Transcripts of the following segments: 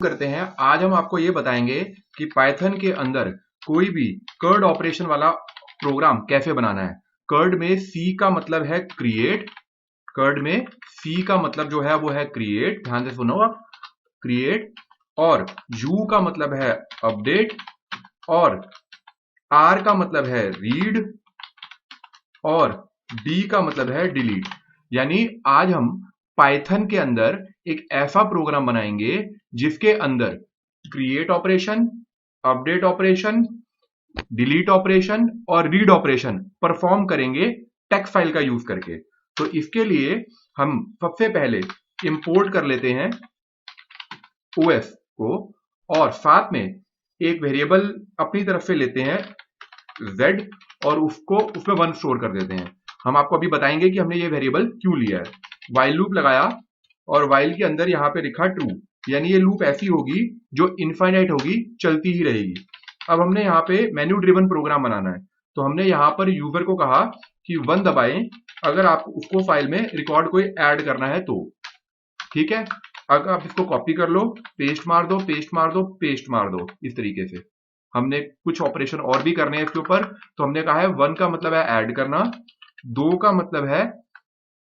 करते हैं। आज हम आपको ये बताएंगे कि पाइथन के अंदर कोई भी कर्ड ऑपरेशन वाला प्रोग्राम कैसे बनाना है। कर्ड में सी का मतलब है क्रिएट। कर्ड में सी का मतलब जो है वो है क्रिएट, ध्यान से सुनो आप, क्रिएट। और यू का मतलब है अपडेट, और आर का मतलब है रीड, और डी का मतलब है डिलीट। यानी आज हम पाइथन के अंदर एक ऐसा प्रोग्राम बनाएंगे जिसके अंदर create operation, update operation, delete operation और रीड ऑपरेशन परफॉर्म करेंगे टेक्स्ट फाइल का यूज करके। तो इसके लिए हम सबसे पहले इंपोर्ट कर लेते हैं ओएस को, और साथ में एक वेरिएबल अपनी तरफ से लेते हैं z, और उसको उसमें 1 स्टोर कर देते हैं। हम आपको अभी बताएंगे कि हमने ये वेरिएबल क्यों लिया है। वाइल लूप लगाया और वाइल के अंदर यहाँ पे लिखा ट्रू, यानी ये लूप ऐसी होगी जो इनफाइनाइट होगी, चलती ही रहेगी। अब हमने यहाँ पे मेन्यू ड्रिवन प्रोग्राम बनाना है, तो हमने यहाँ पर यूजर को कहा कि 1 दबाएं अगर आप उसको फाइल में रिकॉर्ड कोई ऐड करना है तो। ठीक है, अगर आप इसको कॉपी कर लो, पेस्ट मार दो, पेस्ट मार दो, पेस्ट मार दो, इस तरीके से। हमने कुछ ऑपरेशन और भी करने हैं इसके ऊपर, तो हमने कहा है 1 का मतलब है ऐड करना, 2 का मतलब है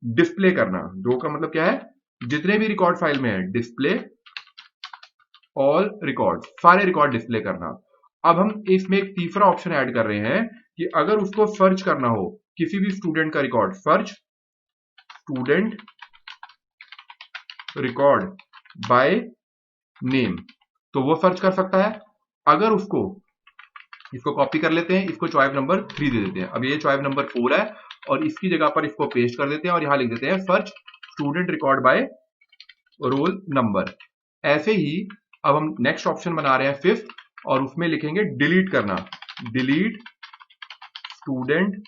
डिस्प्ले करना। 2 का मतलब क्या है, जितने भी रिकॉर्ड फाइल में है डिस्प्ले ऑल रिकॉर्ड, सारे रिकॉर्ड डिस्प्ले करना। अब हम इसमें एक तीसरा ऑप्शन ऐड कर रहे हैं कि अगर उसको सर्च करना हो किसी भी स्टूडेंट का record, search student record by name, तो वो सर्च कर सकता है। अगर उसको, इसको कॉपी कर लेते हैं, इसको चॉइस नंबर 3 दे देते हैं। अब ये चॉइस नंबर 4 है और इसकी जगह पर इसको पेस्ट कर देते हैं और यहां लिख देते हैं search student record by roll number. ऐसे ही अब हम नेक्स्ट ऑप्शन बना रहे हैं 5th, और उसमें लिखेंगे डिलीट करना, delete student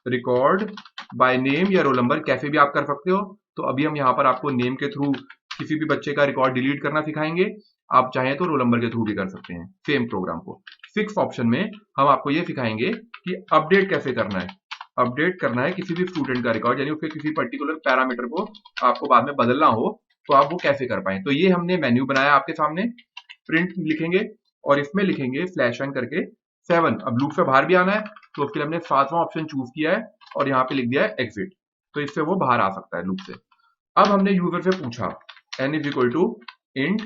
record by name या रोल नंबर, कैसे भी आप कर सकते हो। तो अभी हम यहाँ पर आपको नेम के थ्रू किसी भी बच्चे का रिकॉर्ड डिलीट करना सिखाएंगे। आप चाहें तो रोल नंबर के थ्रू भी कर सकते हैं सेम प्रोग्राम को। 6th ऑप्शन में हम आपको ये सिखाएंगे कि अपडेट कैसे करना है। अपडेट करना है किसी भी स्टूडेंट का रिकॉर्ड, यानी उसके किसी पर्टिकुलर पैरामीटर को आपको बाद में बदलना हो तो आप वो कैसे कर पाए। तो ये हमने मेन्यू बनाया आपके सामने। प्रिंट लिखेंगे और इसमें लिखेंगे स्लैश एन करके 7। अब लूप से बाहर भी आना है तो उसके लिए हमने 7वां ऑप्शन चूज किया है और यहाँ पे लिख दिया है एग्जिट, तो इससे वो बाहर आ सकता है लूप से। अब हमने यूजर से पूछा n is equal to int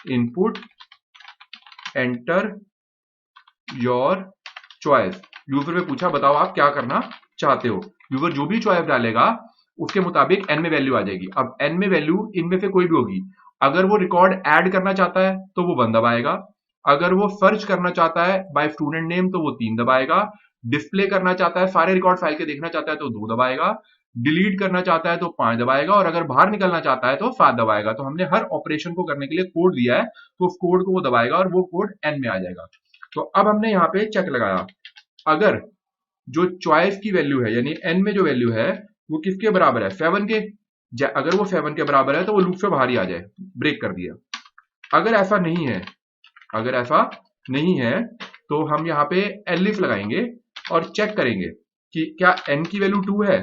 input enter your choice. User में पूछा बताओ आप क्या करना चाहते हो। यूजर जो भी चॉइस डालेगा उसके मुताबिक n में वैल्यू आ जाएगी। अब n में वैल्यू इनमें से कोई भी होगी। अगर वो रिकॉर्ड ऐड करना चाहता है तो वो 1 दबाएगा, अगर वो सर्च करना चाहता है बाय स्टूडेंट नेम तो वो 3 दबाएगा, डिस्प्ले करना चाहता है सारे रिकॉर्ड फाइल के देखना चाहता है तो 2 दबाएगा, डिलीट करना चाहता है तो 5 दबाएगा, और अगर बाहर निकलना चाहता है तो 7 दबाएगा। तो हमने हर ऑपरेशन को करने के लिए कोड दिया है, तो उस कोड को वो दबाएगा और वो कोड n में आ जाएगा। तो अब हमने यहाँ पे चेक लगाया, अगर जो चॉइस की वैल्यू है यानी n में जो वैल्यू है वो किसके बराबर है, 7 के। अगर वो 7 के बराबर है तो वो लूप से बाहर ही आ जाए, ब्रेक कर दिया। अगर ऐसा नहीं है, अगर ऐसा नहीं है तो हम यहाँ पे एलिफ लगाएंगे और चेक करेंगे कि क्या n की वैल्यू 2 है,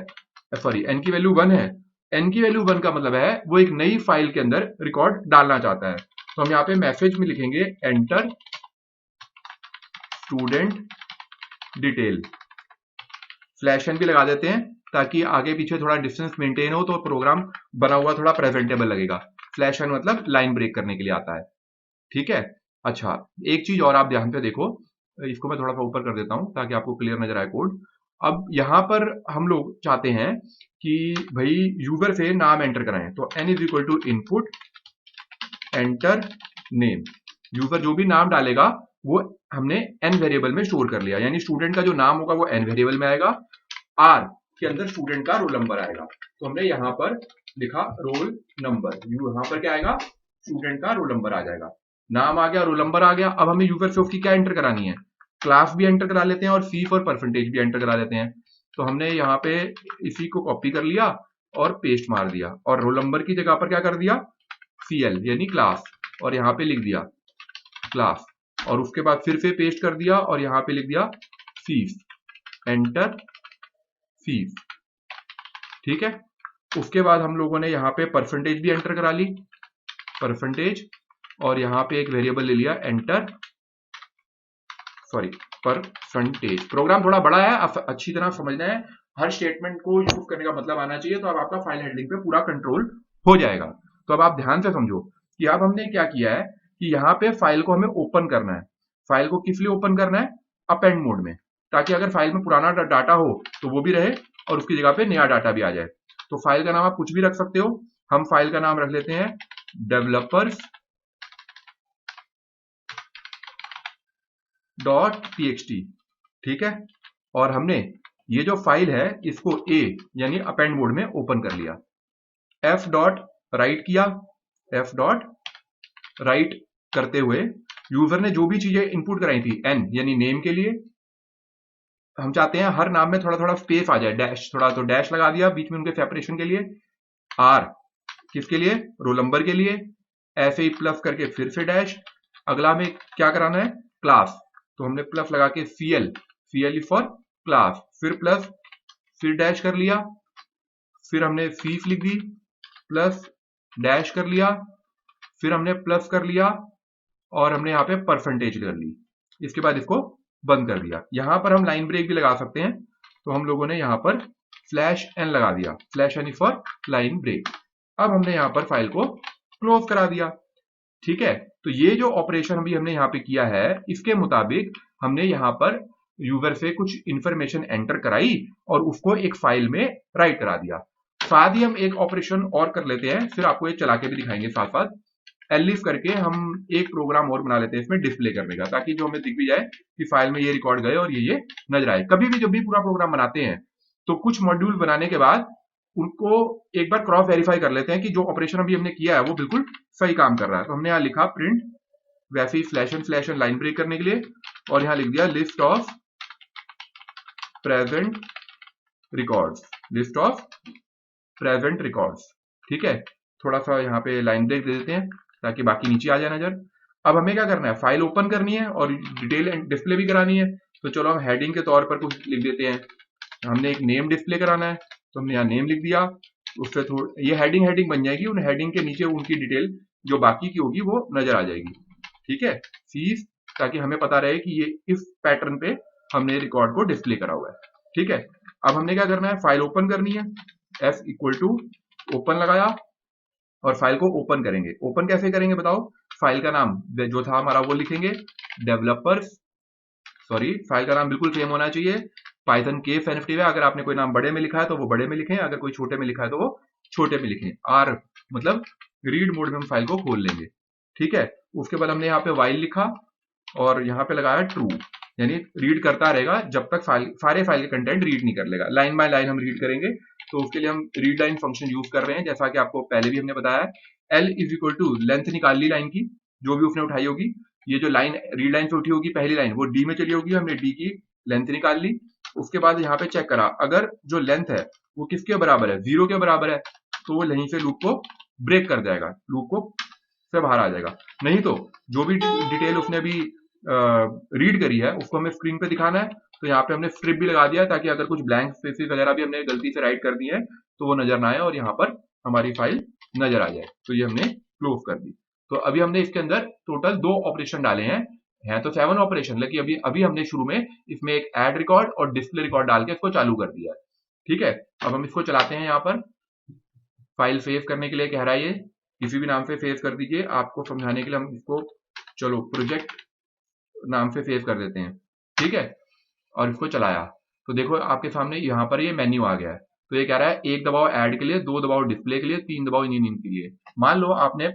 सॉरी n की वैल्यू 1 है। n की वैल्यू 1 का मतलब है वो एक नई फाइल के अंदर रिकॉर्ड डालना चाहता है। तो हम यहाँ पे मैसेज में लिखेंगे enter student detail, slash n भी लगा देते हैं ताकि आगे पीछे थोड़ा डिस्टेंस मेंटेन हो तो प्रोग्राम बना हुआ थोड़ा प्रेजेंटेबल लगेगा। स्लैश एन मतलब लाइन ब्रेक करने के लिए आता है। ठीक है, अच्छा एक चीज और आप ध्यान से देखो, इसको मैं थोड़ा सा ऊपर कर देता हूं ताकि आपको क्लियर नजर आए कोड। अब यहां पर हम लोग चाहते हैं कि भाई यूजर से नाम एंटर कराएं, तो n is equal to input enter name. User जो भी नाम डालेगा वो हमने n वेरिएबल में स्टोर कर लिया, यानी स्टूडेंट का जो नाम होगा वो n वेरिएबल में आएगा, r के अंदर स्टूडेंट का रोल नंबर आएगा। तो हमने यहाँ पर लिखा रोल नंबर, यहाँ पर क्या आएगा, स्टूडेंट का रोल नंबर आ जाएगा। नाम आ गया, रोल नंबर आ गया। अब हमें यूजर से उसकी क्या एंटर करानी है, क्लास भी एंटर करा लेते हैं और फीस और परसेंटेज भी एंटर करा लेते हैं। तो हमने यहाँ पे इसी को कॉपी कर लिया और पेस्ट मार दिया, और रोल नंबर की जगह पर क्या कर दिया, CL यानी क्लास, और यहाँ पे लिख दिया क्लास, और उसके बाद फिर से पेस्ट कर दिया और यहाँ पे लिख दिया फीस, एंटर फीस। ठीक है, उसके बाद हम लोगों ने यहाँ पे परसेंटेज भी एंटर करा ली, परसेंटेज, और यहाँ पे एक वेरिएबल ले लिया एंटर, सॉरी परसेंटेज। प्रोग्राम थोड़ा बड़ा है, आप अच्छी तरह समझना है, हर स्टेटमेंट को यूज करने का मतलब आना चाहिए, तो अब आपका फाइल हैंडलिंग पे पूरा कंट्रोल हो जाएगा। तो अब आप ध्यान से समझो कि अब हमने क्या किया है कि यहाँ पे फाइल को हमें ओपन करना है। फाइल को किस लिए ओपन करना है? अपेंड मोड में, ताकि अगर फाइल में पुराना डाटा हो तो वो भी रहे और उसकी जगह पे नया डाटा भी आ जाए। तो फाइल का नाम आप कुछ भी रख सकते हो, हम फाइल का नाम रख लेते हैं developers.txt, ठीक है। और हमने ये जो फाइल है इसको ए यानी अपेंड मोड में ओपन कर लिया। एफ डॉट राइट किया, एफ डॉट राइट करते हुए यूजर ने जो भी चीजें इनपुट कराई थी, एन यानी नेम के लिए, हम चाहते हैं हर नाम में थोड़ा थोड़ा स्पेस आ जाए, डैश, थोड़ा तो डैश लगा दिया बीच में उनके सेपरेशन के लिए। आर किसके लिए? रोल नंबर के लिए। ऐसे ही प्लस करके फिर से डैश। अगला में क्या कराना है? क्लास, तो हमने प्लस लगा के सीएल, सीएल फॉर क्लास, फिर प्लस, फिर डैश कर लिया, फिर हमने फीस लिख दी, प्लस डैश कर लिया, फिर हमने प्लस कर लिया और हमने यहाँ पे परसेंटेज कर ली। इसके बाद इसको बंद कर दिया। यहां पर हम लाइन ब्रेक भी लगा सकते हैं, तो हम लोगों ने यहाँ पर स्लैश एन लगा दिया, slash n for line break. अब हमने यहाँ पर फाइल को क्लोज करा दिया, ठीक है। तो ये जो ऑपरेशन अभी हमने यहाँ पे किया है, इसके मुताबिक हमने यहाँ पर यूजर से कुछ इंफॉर्मेशन एंटर कराई और उसको एक फाइल में राइट करा दिया। साथ ही हम एक ऑपरेशन और कर लेते हैं, फिर आपको ये चला के भी दिखाएंगे साथ साथ। एलिफ करके हम एक प्रोग्राम और बना लेते हैं इसमें डिस्प्ले करने का, ताकि जो हमें दिख भी जाए कि फाइल में ये रिकॉर्ड गए और ये नजर आए। कभी भी जब भी पूरा प्रोग्राम बनाते हैं तो कुछ मॉड्यूल बनाने के बाद उनको एक बार क्रॉस वेरीफाई कर लेते हैं कि जो ऑपरेशन अभी हमने किया है वो बिल्कुल सही काम कर रहा है। तो हमने यहाँ लिखा प्रिंट, वैसे ही स्लैश एन लाइन ब्रेक करने के लिए, और यहाँ लिख दिया list of present records, list of present records, ठीक है। थोड़ा सा यहाँ पे लाइन ब्रेक दे देते हैं ताकि बाकी नीचे आ जाए नजर। अब हमें क्या करना है? फाइल ओपन करनी है और डिटेल एंड डिस्प्ले भी करानी है। तो चलो हम हेडिंग के तौर पर कुछ लिख देते हैं। हमने एक नेम डिस्प्ले कराना है, तो हमने यहाँ नेम लिख दिया। उससे थोड़ा ये हेडिंग बन जाएगी, उन हेडिंग के नीचे उनकी डिटेल जो बाकी की होगी वो नजर आ जाएगी, ठीक है। फीस, ताकि हमें पता रहे कि ये इस पैटर्न पे हमने रिकॉर्ड को डिस्प्ले करा हुआ है, ठीक है। अब हमने क्या करना है? फाइल ओपन करनी है, एफ इक्वल टू ओपन लगाया और फाइल को ओपन करेंगे। ओपन कैसे करेंगे बताओ? फाइल का नाम जो था हमारा वो लिखेंगे डेवलपर्स, सॉरी फाइल का नाम बिल्कुल सेम होना चाहिए, पाइथन के एनएफटी है। अगर आपने कोई नाम बड़े में लिखा है तो वो बड़े में लिखें, अगर कोई छोटे में लिखा है तो वो छोटे में लिखें। आर मतलब रीड मोड में हम फाइल को खोल लेंगे, ठीक है। उसके बाद हमने यहाँ पे वाइल लिखा और यहाँ पे लगाया ट्रू, यानी रीड करता रहेगा जब तक सारे फाइल के कंटेंट रीड नहीं कर लेगा। लाइन बाय लाइन हम रीड करेंगे, तो उसके लिए हम रीड लाइन फंक्शन यूज कर रहे हैं, जैसा कि आपको पहले भी हमने बताया है। L is equal to length निकाल ली लाइन की, जो भी उसने उठाई होगी। ये जो लाइन रीड लाइन से उठी होगी पहली लाइन, वो डी में चली होगी, हमने डी की लेंथ निकाल ली। उसके बाद यहाँ पे चेक करा, अगर जो लेंथ है वो किसके बराबर है? 0 के बराबर है, तो वो यहीं से लूप को ब्रेक कर जाएगा, लूप को से बाहर आ जाएगा। नहीं तो जो भी डिटेल उसने अभी रीड करी है उसको हमें स्क्रीन पे दिखाना है, तो यहाँ पे हमने स्ट्रिप भी लगा दिया, ताकि अगर कुछ ब्लैंक स्पेसेस वगैरह भी हमने गलती से राइट कर दी है तो वो नजर ना आए और यहाँ पर हमारी फाइल नजर आ जाए। तो ये हमने क्लोज कर दी। तो अभी हमने इसके अंदर टोटल 2 ऑपरेशन डाले हैं तो 7 ऑपरेशन, लेकिन अभी हमने शुरू में इसमें एक ऐड रिकॉर्ड और डिस्प्ले रिकॉर्ड डाल के इसको चालू कर दिया है, ठीक है। अब हम इसको चलाते हैं। यहाँ पर फाइल सेव करने के लिए कह रहा है, ये किसी भी नाम से सेव कर दीजिए। आपको समझाने के लिए हम इसको चलो प्रोजेक्ट नाम से सेव कर देते हैं, ठीक है। और इसको चलाया तो देखो आपके सामने यहाँ पर ये मेन्यू आ गया है। तो ये कह रहा है 1 दबाओ ऐड के लिए, 2 दबाओ डिस्प्ले के लिए, 3 दबाओ इन के लिए। मान लो आपने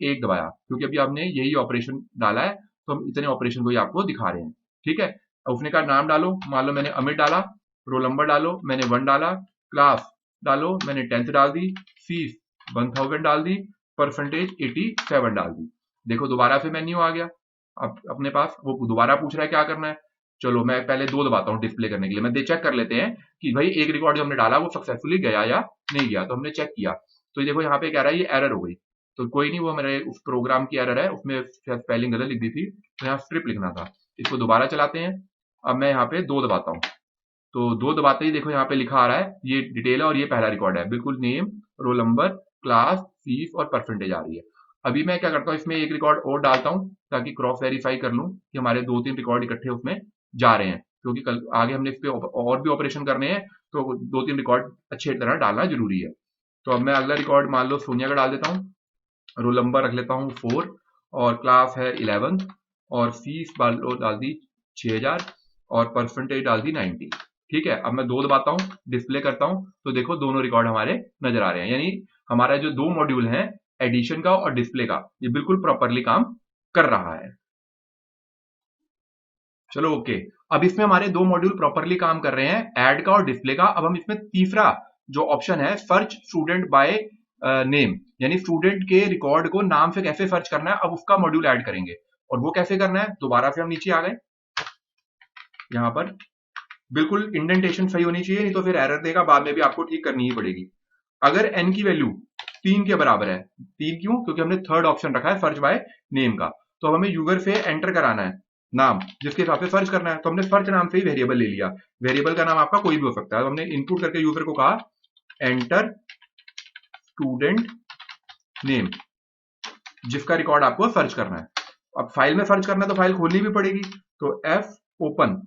1 दबाया, क्योंकि अभी आपने यही ऑपरेशन डाला है, तो हम इतने ऑपरेशन को ही आपको दिखा रहे हैं, ठीक है। उसने कहा नाम डालो, मान लो मैंने अमित डाला, रोल नंबर डालो, मैंने 1 डाला, क्लास डालो, मैंने 10th डाल दी, फीस 1000 डाल दी, परसेंटेज 87 डाल दी। देखो दोबारा से मेन्यू आ गया अब अपने पास। वो दोबारा पूछ रहा है क्या करना है। चलो मैं पहले 2 दबाता हूँ डिस्प्ले करने के लिए। मैं चेक कर लेते हैं कि भाई एक रिकॉर्ड जो हमने डाला वो सक्सेसफुली गया या नहीं गया। तो हमने चेक किया, तो देखो यहाँ पे कह रहा है ये एरर हो गई। तो कोई नहीं, वो मेरे उस प्रोग्राम की एरर है, उसमें स्पेलिंग गलत लिख दी थी, तो यहाँ स्ट्रिप लिखना था। इसको दोबारा चलाते हैं। अब मैं यहाँ पे 2 दबाता हूँ, तो 2 दबाते ही देखो यहाँ पे लिखा आ रहा है ये डिटेल है और ये पहला रिकॉर्ड है, बिल्कुल name, roll number, class, fees और परसेंटेज आ रही है। अभी मैं क्या करता हूँ, इसमें एक रिकॉर्ड और डालता हूँ ताकि क्रॉस वेरीफाई कर लूँ कि हमारे 2-3 रिकॉर्ड इकट्ठे उसमें जा रहे हैं, क्योंकि कल आगे हमने इस पे और भी ऑपरेशन करने हैं, तो 2-3 रिकॉर्ड अच्छी तरह डालना जरूरी है। तो अब मैं अगला रिकॉर्ड मान लो सोनिया का डाल देता हूँ, रोल नंबर रख लेता हूँ 4 और क्लास है 11 और फीस डाल दी 6000 और परसेंटेज डाल दी 90। ठीक है, अब मैं 2 दबाता हूँ, डिस्प्ले करता हूँ, तो देखो दोनों रिकॉर्ड हमारे नजर आ रहे हैं, यानी हमारा जो 2 मॉड्यूल हैं एडिशन का और डिस्प्ले का, ये बिल्कुल प्रॉपरली काम कर रहा है। चलो ओके, अब इसमें हमारे 2 मॉड्यूल प्रॉपरली काम कर रहे हैं, ऐड का और डिस्प्ले का। अब हम इसमें तीसरा जो ऑप्शन है सर्च स्टूडेंट बाय नेम, यानी स्टूडेंट के रिकॉर्ड को नाम से कैसे सर्च करना है, अब उसका मॉड्यूल ऐड करेंगे। और वो कैसे करना है, दोबारा से हम नीचे आ गए, यहाँ पर बिल्कुल इंडेंटेशन सही होनी चाहिए, नहीं तो फिर एरर देगा, बाद में भी आपको ठीक करनी ही पड़ेगी। अगर n की वैल्यू 3 के बराबर है, 3 क्यों, क्योंकि हमने थर्ड ऑप्शन रखा है सर्च बाय नेम का, तो हमें यूजर से एंटर कराना है नाम जिसके हिसाब से सर्च करना है। तो हमने सर्च नाम से ही वेरिएबल ले लिया, वेरिएबल का नाम आपका कोई भी हो सकता है। तो हमने इनपुट करके यूजर को कहा एंटर स्टूडेंट नेम, जिसका रिकॉर्ड आपको सर्च करना है। अब फाइल में सर्च करना है तो फाइल खोलनी भी पड़ेगी, तो एफ ओपन,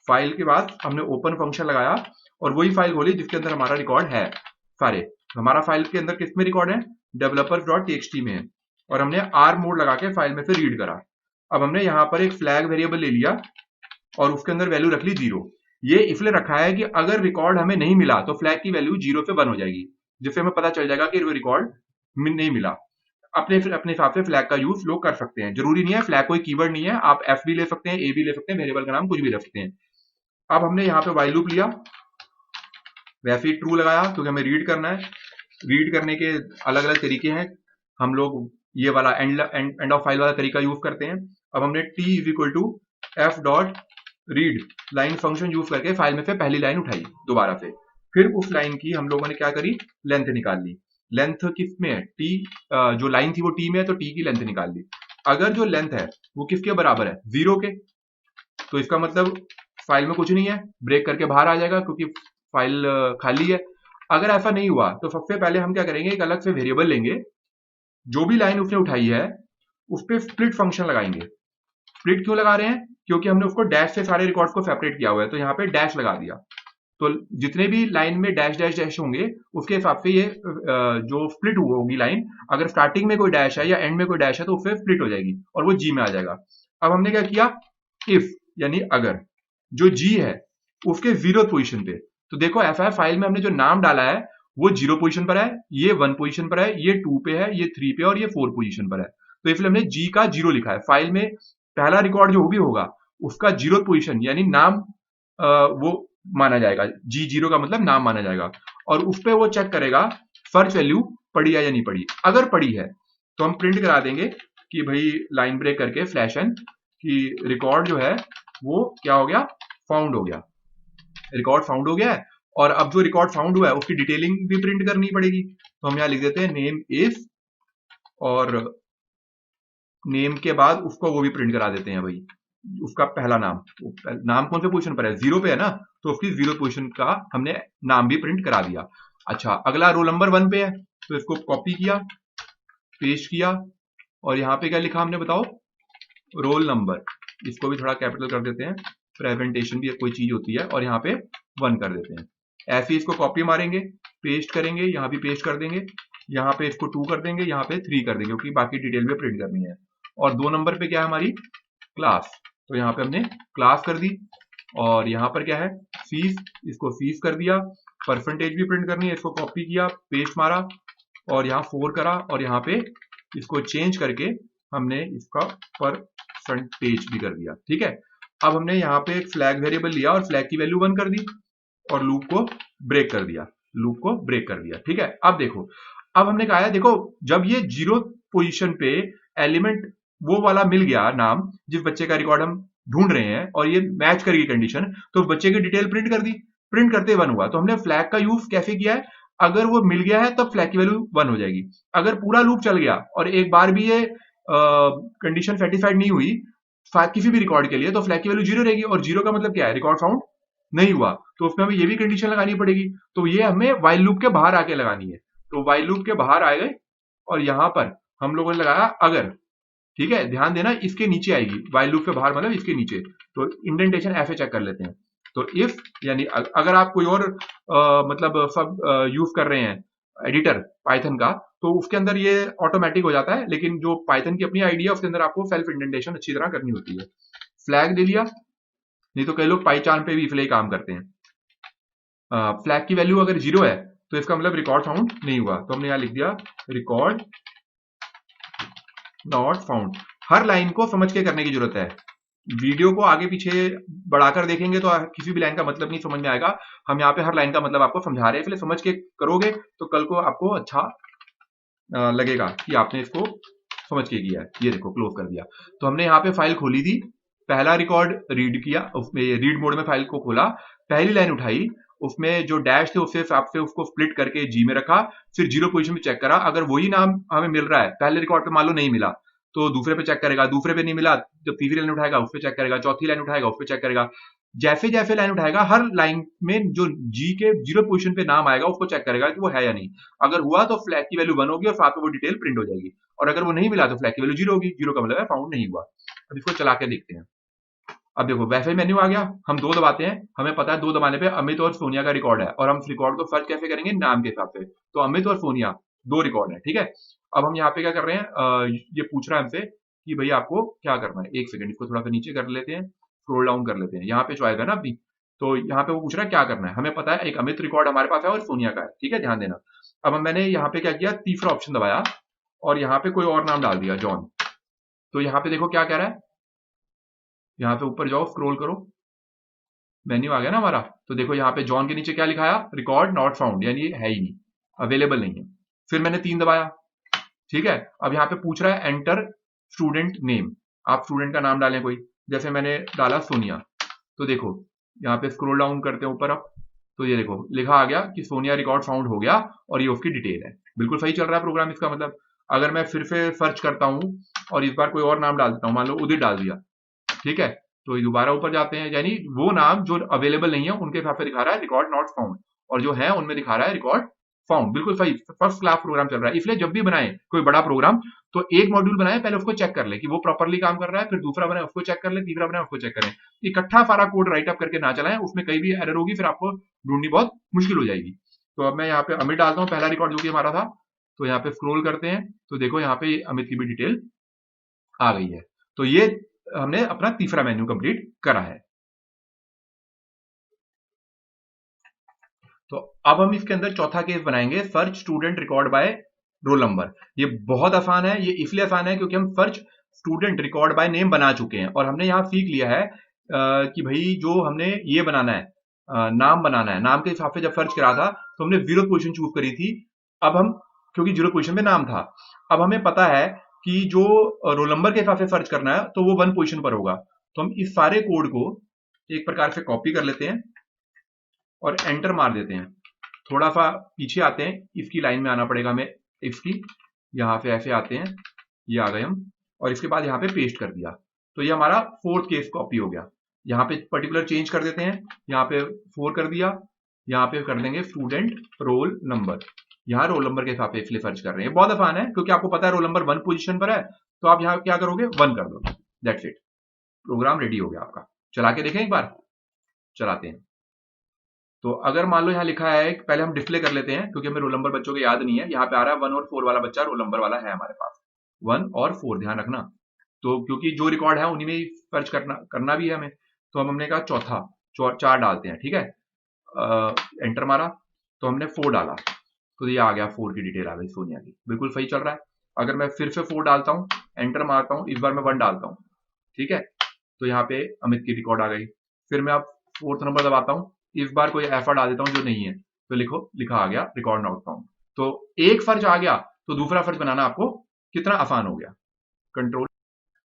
फाइल के बाद हमने ओपन फंक्शन लगाया और वही फाइल खोली जिसके अंदर हमारा रिकॉर्ड है सारे। हमारा फाइल के अंदर किस में रिकॉर्ड है, developers.txt में है, और हमने आर मोड लगा के फाइल में से रीड करा। अब हमने यहाँ पर एक फ्लैग वेरिएबल ले लिया और उसके अंदर वैल्यू रख ली 0। ये इसलिए रखा है कि अगर रिकॉर्ड हमें नहीं मिला तो फ्लैग की वैल्यू 0 से 1 हो जाएगी, जिससे हमें पता चल जाएगा कि रिकॉर्ड नहीं मिला। अपने अपने हिसाब से फ्लैग का यूज लोग कर सकते हैं, जरूरी नहीं है, फ्लैग कोई कीवर्ड नहीं है, आप एफ भी ले सकते हैं, ए भी ले सकते हैं, वेरिएबल का नाम कुछ भी ले सकते हैं। अब हमने यहाँ पे वाइल लूप लिया, वैसे ही ट्रू लगाया क्योंकि हमें रीड करना है। रीड करने के अलग अलग तरीके हैं, हम लोग ये वाला एंड ऑफ फाइल वाला तरीका यूज करते हैं। अब हमने t is equal to F dot read line function use करके फाइल में से पहली लाइन उठाई दोबारा से, फिर उस लाइन की हम लोगों ने क्या करी, लेंथ निकाल ली। लेंथ किस में है, t, जो लाइन थी वो t में है तो t की लेंथ निकाल ली। अगर जो लेंथ है वो किसके बराबर है, 0 के, तो इसका मतलब फाइल में कुछ नहीं है, ब्रेक करके बाहर आ जाएगा क्योंकि फाइल खाली है। अगर ऐसा नहीं हुआ तो सबसे पहले हम क्या करेंगे, एक अलग से वेरिएबल लेंगे, जो भी लाइन उसने उठाई है उस पर स्प्लिट फंक्शन लगाएंगे। स्प्लिट क्यों लगा रहे हैं, क्योंकि हमने उसको डैश से सारे रिकॉर्ड्स को सेपरेट किया हुआ है, तो यहाँ पे डैश लगा दिया, तो जितने भी लाइन में डैश डैश डैश होंगे उसके हिसाब से ये जो स्प्लिट होगी लाइन, अगर स्टार्टिंग में कोई डैश है या एंड में कोई डैश है तो उससे स्प्लिट हो जाएगी और वो जी में आ जाएगा। अब हमने क्या किया, इफ यानी अगर जो जी है उसके 0 पोजीशन पे, तो देखो ऐसा है फाइल में हमने जो नाम डाला है वो 0 पोजीशन पर है, ये 1 पोजीशन पर है, ये 2 पे है, ये 3 पे और ये 4 पोजीशन पर है, तो इसलिए हमने जी का 0 लिखा है। फाइल में पहला रिकॉर्ड जो भी होगा उसका 0 पोजीशन यानी नाम वो माना जाएगा, जी 0 का मतलब नाम माना जाएगा, और उस पर वो चेक करेगा सर्च वैल्यू पड़ी है या नहीं पड़ी। अगर पड़ी है तो हम प्रिंट करा देंगे कि भाई लाइन ब्रेक करके फ्लैश एन कि रिकॉर्ड जो है वो क्या हो गया, फाउंड हो गया, रिकॉर्ड फाउंड हो गया है। और अब जो रिकॉर्ड फाउंड हुआ है उसकी डिटेलिंग भी प्रिंट करनी पड़ेगी, तो हम यहाँ लिख देते हैं नेम इज, और नेम के बाद उसको वो भी प्रिंट करा देते हैं भाई, उसका पहला नाम, नाम कौन से पोजीशन पर है, 0 पे है ना, तो उसकी 0 पोजीशन का हमने नाम भी प्रिंट करा दिया। अच्छा, अगला रोल नंबर 1 पे है, तो इसको कॉपी किया, पेस्ट किया, और यहाँ पे क्या लिखा हमने बताओ, रोल नंबर, इसको भी थोड़ा कैपिटल कर देते हैं, प्रेजेंटेशन भी कोई चीज होती है, और यहाँ पे 1 कर देते हैं। ऐसे इसको कॉपी मारेंगे, पेस्ट करेंगे, यहाँ भी पेस्ट कर देंगे, यहाँ पे इसको 2 कर देंगे, यहाँ पे 3 कर देंगे क्योंकि बाकी डिटेल में प्रिंट करनी है। और 2 नंबर पे क्या है हमारी क्लास, तो यहाँ पे हमने क्लास कर दी, और यहाँ पर क्या है फीस, इसको फीस कर दिया, परसेंटेज भी प्रिंट करनी है, इसको कॉपी किया, पेस्ट मारा, और यहाँ 4 करा, और यहाँ पे इसको चेंज करके हमने इसका परसेंटेज भी कर दिया। ठीक है, अब हमने यहाँ पे एक फ्लैग वेरिएबल लिया और फ्लैग की वैल्यू 1 कर दी और लूप को ब्रेक कर दिया, लूप को ब्रेक कर दिया। ठीक है, अब देखो, अब हमने कहा है देखो जब ये 0 पोजीशन पे एलिमेंट वो वाला मिल गया नाम जिस बच्चे का रिकॉर्ड हम ढूंढ रहे हैं और ये मैच करेगी कंडीशन, तो बच्चे की डिटेल प्रिंट कर दी, प्रिंट करते 1 हुआ। तो हमने फ्लैग का यूज कैसे किया है, अगर वो मिल गया है तब फ्लैग की वैल्यू 1 हो जाएगी। अगर पूरा लूप चल गया और एक बार भी ये कंडीशन सेटिस्फाइड नहीं हुई किसी भी रिकॉर्ड के लिए, तो फ्लैग की वैल्यू 0 रहेगी, और 0 का मतलब क्या है, रिकॉर्ड फाउंड नहीं हुआ, तो उसमें हमें ये भी कंडीशन लगानी पड़ेगी। तो ये हमें वाइल लूप के बाहर आके लगानी है, तो वाइल लूप के बाहर आ गए और यहाँ पर हम लोगों ने लगाया अगर, ठीक है, ध्यान देना इसके नीचे आएगी, वाइल लूप के बाहर मतलब इसके नीचे, तो इंडेंटेशन ऐसे चेक कर लेते हैं। तो इफ यानी अगर आप कोई और मतलब सब यूज कर रहे हैं एडिटर पाइथन का, तो उसके अंदर ये ऑटोमेटिक हो जाता है, लेकिन जो पाइथन की अपनी आईडी है उसके अंदर आपको सेल्फ इंडेंटेशन अच्छी तरह करनी होती है। फ्लैग दे दिया, नहीं तो कई लोग पाईचार्म पे भी इसलिए काम करते हैं। फ्लैग की वैल्यू अगर 0 है तो इसका मतलब रिकॉर्ड फाउंड नहीं हुआ, तो हमने यहां लिख दिया record not found. Her line को समझ के करने की जरूरत है। वीडियो को आगे पीछे बढ़ाकर देखेंगे तो किसी भी लाइन का मतलब नहीं समझ में आएगा। हम यहाँ पे हर लाइन का मतलब आपको समझा रहे हैं, इसलिए समझ के करोगे तो कल को आपको अच्छा लगेगा कि आपने इसको समझ के किया है। ये देखो क्लोज कर दिया। तो हमने यहाँ पे फाइल खोली थी, पहला रिकॉर्ड रीड किया, उसमें रीड मोड में फाइल को खोला, पहली लाइन उठाई, उसमें जो डैश थे उससे हिसाब से उसको स्प्लिट करके जी में रखा, फिर 0 पोजीशन में चेक करा, अगर वही नाम हमें मिल रहा है पहले रिकॉर्ड पे मान लो नहीं मिला तो दूसरे पे चेक करेगा, दूसरे पे नहीं मिला जब तीसरी लाइन उठाएगा उस पे चेक करेगा, चौथी लाइन उठाएगा उस पे चेक करेगा। जैसे जैसे लाइन उठाएगा हर लाइन में जो जी के 0 पोजीशन पे नाम आएगा उसको चेक करेगा कि वो है या नहीं। अगर हुआ तो फ्लैग की वैल्यू 1 होगी और साथ में वो डिटेल प्रिंट हो जाएगी, और अगर वो नहीं मिला तो फ्लैग की वैल्यू 0 होगी, 0 का मतलब है फाउंड नहीं हुआ। अब इसको चला के देखते हैं। अब देखो वैसे ही मेन्यू आ गया, हम 2 दबाते हैं, हमें पता है 2 दबाने पे अमित और सोनिया का रिकॉर्ड है, और हम इस रिकॉर्ड को सर्च कैसे करेंगे नाम के हिसाब से, तो अमित और सोनिया 2 रिकॉर्ड है, ठीक है। अब हम यहाँ पे क्या कर रहे हैं, ये पूछ रहा है हमसे कि भैया आपको क्या करना है। एक सेकंड, इसको थोड़ा सा नीचे कर लेते हैं, स्क्रॉल डाउन कर लेते हैं, यहाँ पे चॉइस है ना अपनी, तो यहाँ पे वो पूछ रहा है क्या करना है। हमें पता है एक अमित रिकॉर्ड हमारे पास है और सोनिया का है, ठीक है, ध्यान देना। अब मैंने यहाँ पे क्या किया, तीसरा ऑप्शन दबाया और यहाँ पे कोई और नाम डाल दिया, जॉन। तो यहाँ पे देखो क्या कह रहा है, यहाँ पे ऊपर जाओ, स्क्रॉल करो, मेन्यू आ गया ना हमारा। तो देखो यहाँ पे जॉन के नीचे क्या लिखा है, रिकॉर्ड नॉट फाउंड, यानी ये है ही नहीं, अवेलेबल नहीं है। फिर मैंने 3 दबाया, ठीक है। अब यहाँ पे पूछ रहा है एंटर स्टूडेंट नेम, आप स्टूडेंट का नाम डालें कोई, जैसे मैंने डाला सोनिया। तो देखो यहाँ पे स्क्रॉल डाउन करते हैं ऊपर अब, तो ये देखो लिखा आ गया कि सोनिया रिकॉर्ड फाउंड हो गया, और ये उसकी डिटेल है। बिल्कुल सही चल रहा है प्रोग्राम, इसका मतलब। अगर मैं फिर से सर्च करता हूँ और इस बार कोई और नाम डाल देता हूँ, मान लो उदित डाल दिया, ठीक है, तो दोबारा ऊपर जाते हैं, यानी वो नाम जो अवेलेबल नहीं है उनके हिसाब से दिखा रहा है रिकॉर्ड नॉट फाउंड, और जो है उनमें दिखा रहा है रिकॉर्ड फाउंड। बिल्कुल सही, फर्स्ट क्लास प्रोग्राम चल रहा है। इसलिए जब भी बनाए कोई बड़ा प्रोग्राम तो एक मॉड्यूल बनाए, पहले उसको चेक कर ले कि वो प्रॉपरली काम कर रहा है, फिर दूसरा बनाए उसको चेक कर ले, तीसरा बनाए उसको चेक करें। इकट्ठा सारा कोड राइट अप करके ना चलाएं, उसमें कहीं भी एरर होगी फिर आपको ढूंढनी बहुत मुश्किल हो जाएगी। तो अब मैं यहाँ पे अमित डालता हूँ, पहला रिकॉर्ड जो कि हमारा था, तो यहाँ पे स्क्रॉल करते हैं, तो देखो यहाँ पे अमित की भी डिटेल आ गई है। तो ये हमने अपना तीसरा मेन्यू कंप्लीट करा है। तो अब हम इसके अंदर चौथा केस बनाएंगे, search student record by roll number. ये बहुत आसान है, ये इसलिए आसान है क्योंकि हम search student record by name बना चुके हैं, और हमने यहां सीख लिया है कि भाई जो हमने ये बनाना है, नाम बनाना है, नाम के हिसाब से जब सर्च करा था तो हमने 0 पोजीशन चूज करी थी। अब हम, क्योंकि 0 पोजीशन में नाम था, अब हमें पता है कि जो रोल नंबर के हिसाब से सर्च करना है तो वो 1 पोजीशन पर होगा। तो हम इस सारे कोड को एक प्रकार से कॉपी कर लेते हैं और एंटर मार देते हैं। थोड़ा सा पीछे आते हैं, इसकी लाइन में आना पड़ेगा हमें, इसकी, यहाँ पे ऐसे आते हैं, ये आ गए हम, और इसके बाद यहाँ पे पेस्ट कर दिया। तो ये हमारा फोर्थ केस कॉपी हो गया। यहाँ पे पर्टिकुलर चेंज कर देते हैं, यहाँ पे 4 कर दिया, यहाँ पे कर देंगे स्टूडेंट रोल नंबर। यहाँ रोल नंबर के हिसाब से इसलिए सर्च कर रहे हैं, बहुत आसान है क्योंकि आपको पता है रोल नंबर 1 पोजीशन पर है, तो आप यहाँ क्या करोगे, 1 कर दो, दैट्स इट, प्रोग्राम रेडी हो गया आपका। चला के देखें एक बार, चलाते हैं। तो अगर मान लो यहाँ लिखा है, पहले हम डिस्प्ले कर लेते हैं क्योंकि हमें रोल नंबर बच्चों के याद नहीं है। यहाँ पे आ रहा है 1 और 4 वाला बच्चा रोल नंबर वाला है हमारे पास, 1 और 4, ध्यान रखना। तो क्योंकि जो रिकॉर्ड है उन्हीं में ही सर्च करना भी है हमें, तो हमने कहा चौथा 4 डालते हैं, ठीक है। एंटर मारा तो हमने 4 डाला, तो ये आ गया, 4 की डिटेल आ गई सोनिया की, बिल्कुल सही चल रहा है। अगर मैं फिर से 4 डालता हूँ, एंटर मारता हूँ, इस बार मैं 1 डालता हूँ, ठीक है, तो यहाँ पे अमित की रिकॉर्ड आ गई। फिर मैं अब 4th नंबर दबाता हूँ, इस बार कोई ऐसा डाल देता हूँ जो नहीं है, तो लिखा आ गया रिकॉर्ड नॉट फाउंड। तो एक सर्च आ गया तो दूसरा सर्च बनाना आपको कितना आसान हो गया। कंट्रोल,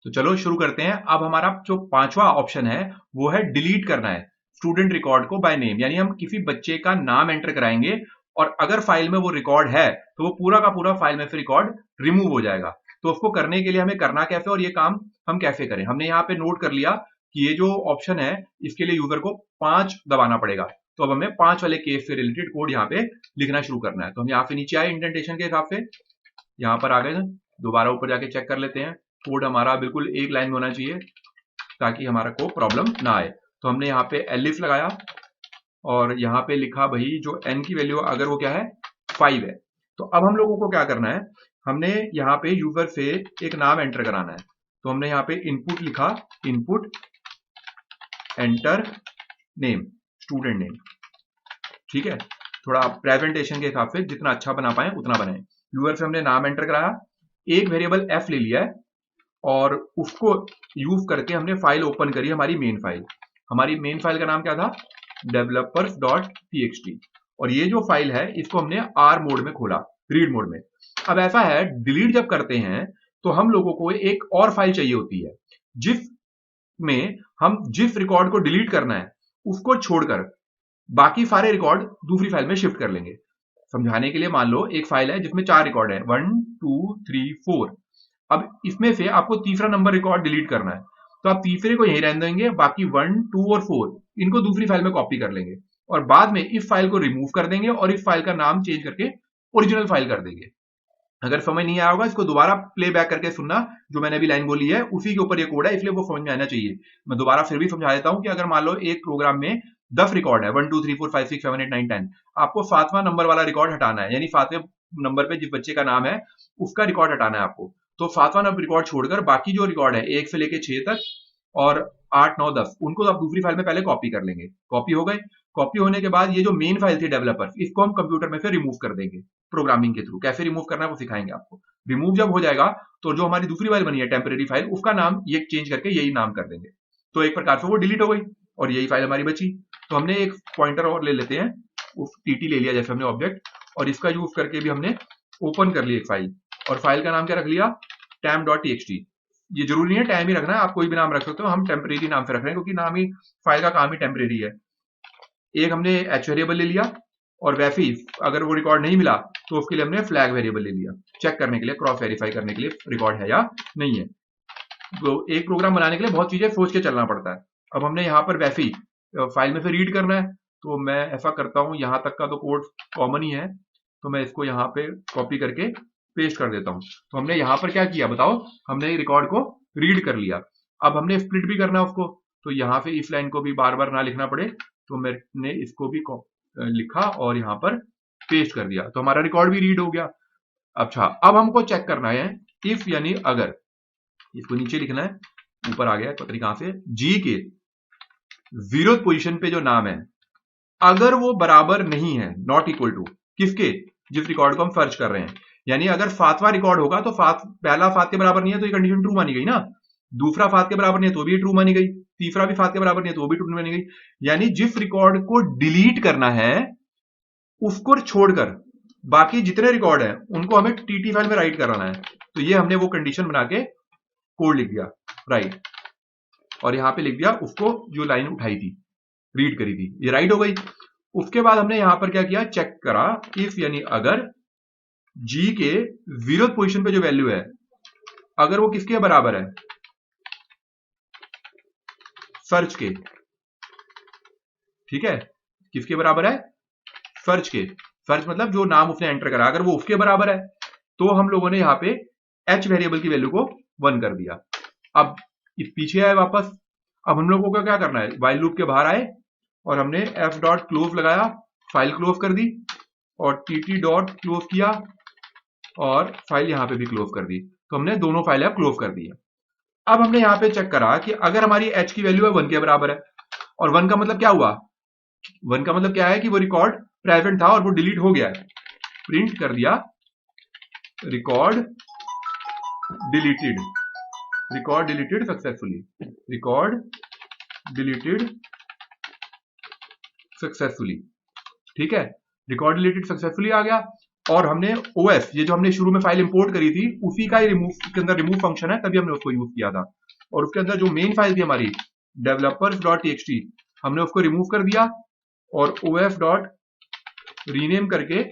तो चलो शुरू करते हैं। अब हमारा जो 5वां ऑप्शन है वो है डिलीट करना है स्टूडेंट रिकॉर्ड को बाय नेम, यानी हम किसी बच्चे का नाम एंटर कराएंगे और अगर फाइल में वो रिकॉर्ड है तो वो पूरा का पूरा फाइल में से रिकॉर्ड रिमूव हो जाएगा। तो उसको करने के लिए हमें करना कैसे और ये काम हम कैसे करें, हमने यहाँ पे नोट कर लिया कि ये जो ऑप्शन है इसके लिए यूजर को 5 दबाना पड़ेगा। तो अब हमें 5 वाले केस से रिलेटेड कोड यहाँ पे लिखना शुरू करना है। तो हम यहाँ पे नीचे आए इंडेंटेशन के हिसाब से, यहाँ पर आ गए, दोबारा ऊपर जाके चेक कर लेते हैं, कोड हमारा बिल्कुल एक लाइन में होना चाहिए ताकि हमारा को प्रॉब्लम ना आए। तो हमने यहाँ पे एलिफ लगाया और यहाँ पे लिखा भाई जो n की वैल्यू अगर वो क्या है 5 है। तो अब हम लोगों को क्या करना है, हमने यहाँ पे यूजर से एक नाम एंटर कराना है। तो हमने यहाँ पे इनपुट लिखा, input enter name, student name, ठीक है। थोड़ा प्रेजेंटेशन के हिसाब से जितना अच्छा बना पाए उतना बनाए। यूजर से हमने नाम एंटर कराया, एक वेरिएबल f ले लिया है और उसको यूज करके हमने फाइल ओपन करी, हमारी मेन फाइल। हमारी मेन फाइल का नाम क्या था, developers.txt। और ये जो फाइल है इसको हमने R मोड में खोला, रीड मोड में। अब ऐसा है, डिलीट जब करते हैं तो हम लोगों को एक और फाइल चाहिए होती है जिसमें हम जिस रिकॉर्ड को डिलीट करना है उसको छोड़कर बाकी सारे रिकॉर्ड दूसरी फाइल में शिफ्ट कर लेंगे। समझाने के लिए मान लो एक फाइल है जिसमें 4 रिकॉर्ड है, 1 2 3 4। अब इसमें से आपको तीसरा नंबर रिकॉर्ड डिलीट करना है, तो आप तीसरे को यहीं रहने देंगे, बाकी 1 2 और 4 इनको दूसरी फाइल में कॉपी कर लेंगे और बाद में इस फाइल को रिमूव कर देंगे और इस फाइल का नाम चेंज करके ओरिजिनल फाइल कर देंगे। अगर समझ नहीं आया होगा इसको दोबारा प्ले बैक करके सुनना, जो मैंने अभी लाइन बोली है उसी के ऊपर ये कोड है, इसलिए वो समझ में आना चाहिए। मैं दोबारा फिर भी समझा देता हूं कि अगर मान लो एक प्रोग्राम में 10 रिकॉर्ड है, 1 2 3 4 5 6 7 8 9 10, आपको 7वां नंबर वाला रिकॉर्ड हटाना है, यानी 7वें नंबर पे जिस बच्चे का नाम है उसका रिकॉर्ड हटाना है आपको। तो 7वां नंबर रिकॉर्ड छोड़कर बाकी जो रिकॉर्ड है 1 से लेके 6 तक और 8 9 10 उनको आप दूसरी फाइल में पहले कॉपी कर लेंगे। कॉपी हो गए, कॉपी होने के बाद ये जो मेन फाइल थी डेवलपर, इसको हम कंप्यूटर में से रिमूव कर देंगे प्रोग्रामिंग के थ्रू। कैसे रिमूव करना है वो सिखाएंगे आपको। रिमूव जब हो जाएगा तो जो हमारी दूसरी फाइल बनी है टेम्परेरी फाइल, उसका नाम ये चेंज करके यही नाम कर देंगे। तो एक प्रकार से वो डिलीट हो गई और यही फाइल हमारी बची। तो हमने एक पॉइंटर और ले लेते हैं, टीटी ले लिया जैसे हमने ऑब्जेक्ट, और इसका यूज करके भी हमने ओपन कर ली एक फाइल, और फाइल का नाम क्या रख लिया, tam.txt। ये जरूरी नहीं है टाइम ही रखना है, आप कोई भी नाम रख सकते हो, हम टेम्परेरी नाम से रख रहे हैं क्योंकि नाम ही, फाइल का काम ही टेम्परेरी है। एक हमने एच वेरिएबल ले लिया और वैसे ही अगर वो रिकॉर्ड नहीं मिला तो उसके लिए हमने फ्लैग वेरिएबल ले लिया, चेक करने के लिए, क्रॉस वेरीफाई करने के लिए रिकॉर्ड है या नहीं है। तो एक प्रोग्राम बनाने के लिए बहुत चीजें सोच के चलना पड़ता है। अब हमने यहाँ पर वैसे ही फाइल में से रीड करना है, तो मैं ऐसा करता हूँ, यहाँ तक का तो कोड कॉमन ही है, तो मैं इसको यहाँ पे कॉपी करके पेस्ट कर देता हूँ। तो हमने यहाँ पर क्या किया बताओ, हमने रिकॉर्ड को रीड कर लिया। अब हमने स्प्लिट भी करना है उसको, तो यहाँ पे इस लाइन को भी बार बार ना लिखना पड़े तो मैंने इसको भी लिखा और यहाँ पर पेस्ट कर दिया, तो हमारा रिकॉर्ड भी रीड हो गया। अच्छा, अब हमको चेक करना है इफ यानी अगर, इसको नीचे लिखना है, ऊपर आ गया पता नहीं कहां से, जी के 0th पोजीशन पे जो नाम है अगर वो बराबर नहीं है, नॉट इक्वल टू किसके, जिस रिकॉर्ड को हम सर्च कर रहे हैं, यानी अगर 7वां रिकॉर्ड होगा तो पहला 7 के बराबर नहीं है तो ये कंडीशन ट्रू मानी गई ना, दूसरा 7 के बराबर नहीं है तो भी ट्रू मानी गई, तीसरा भी 7 के बराबर नहीं है तो भी ट्रू मानी गई। यानी जिस रिकॉर्ड को डिलीट करना है उसको छोड़कर बाकी जितने रिकॉर्ड हैं उनको हमें टीटी फाइल में राइट कराना है। तो ये हमने वो कंडीशन बना के कोड लिख दिया राइट, और यहां पे लिख दिया उसको जो लाइन उठाई थी, रीड करी थी, ये राइट हो गई। उसके बाद हमने यहां पर क्या किया, चेक करा इफ यानी अगर जी के 0th पोजीशन पे जो वैल्यू है अगर वो किसके बराबर है, सर्च के, ठीक है, किसके बराबर है, सर्च के, सर्च मतलब जो नाम उसने एंटर करा अगर वो उसके बराबर है तो हम लोगों ने यहाँ पे एच वेरिएबल की वैल्यू को 1 कर दिया। अब इस पीछे आए वापस, अब हम लोगों को क्या करना है, व्हाइल लूप के बाहर आए और हमने एफ डॉट क्लोज लगाया, फाइल क्लोज कर दी और टीटी डॉट क्लोज किया और फाइल यहाँ पे भी क्लोज कर दी। तो हमने दोनों फाइल क्लोज कर दी है। अब हमने यहाँ पे चेक करा कि अगर हमारी एच की वैल्यू है 1 के बराबर है, और 1 का मतलब क्या हुआ, 1 का मतलब क्या है कि वो रिकॉर्ड प्रेजेंट था और वो डिलीट हो गया है, प्रिंट कर दिया record deleted, record deleted successfully, record deleted successfully, ठीक है, रिकॉर्ड डिलीटेड सक्सेसफुली आ गया। और हमने ओएस, ये जो हमने शुरू में फाइल इंपोर्ट करी थी उसी का ही रिमूव के अंदर रिमूव फंक्शन है, तभी हमने उसको यूज किया था, और उसके अंदर जो मेन फाइल थी हमारी developers.txt हमने उसको रिमूव कर दिया और of डॉट रीनेम करके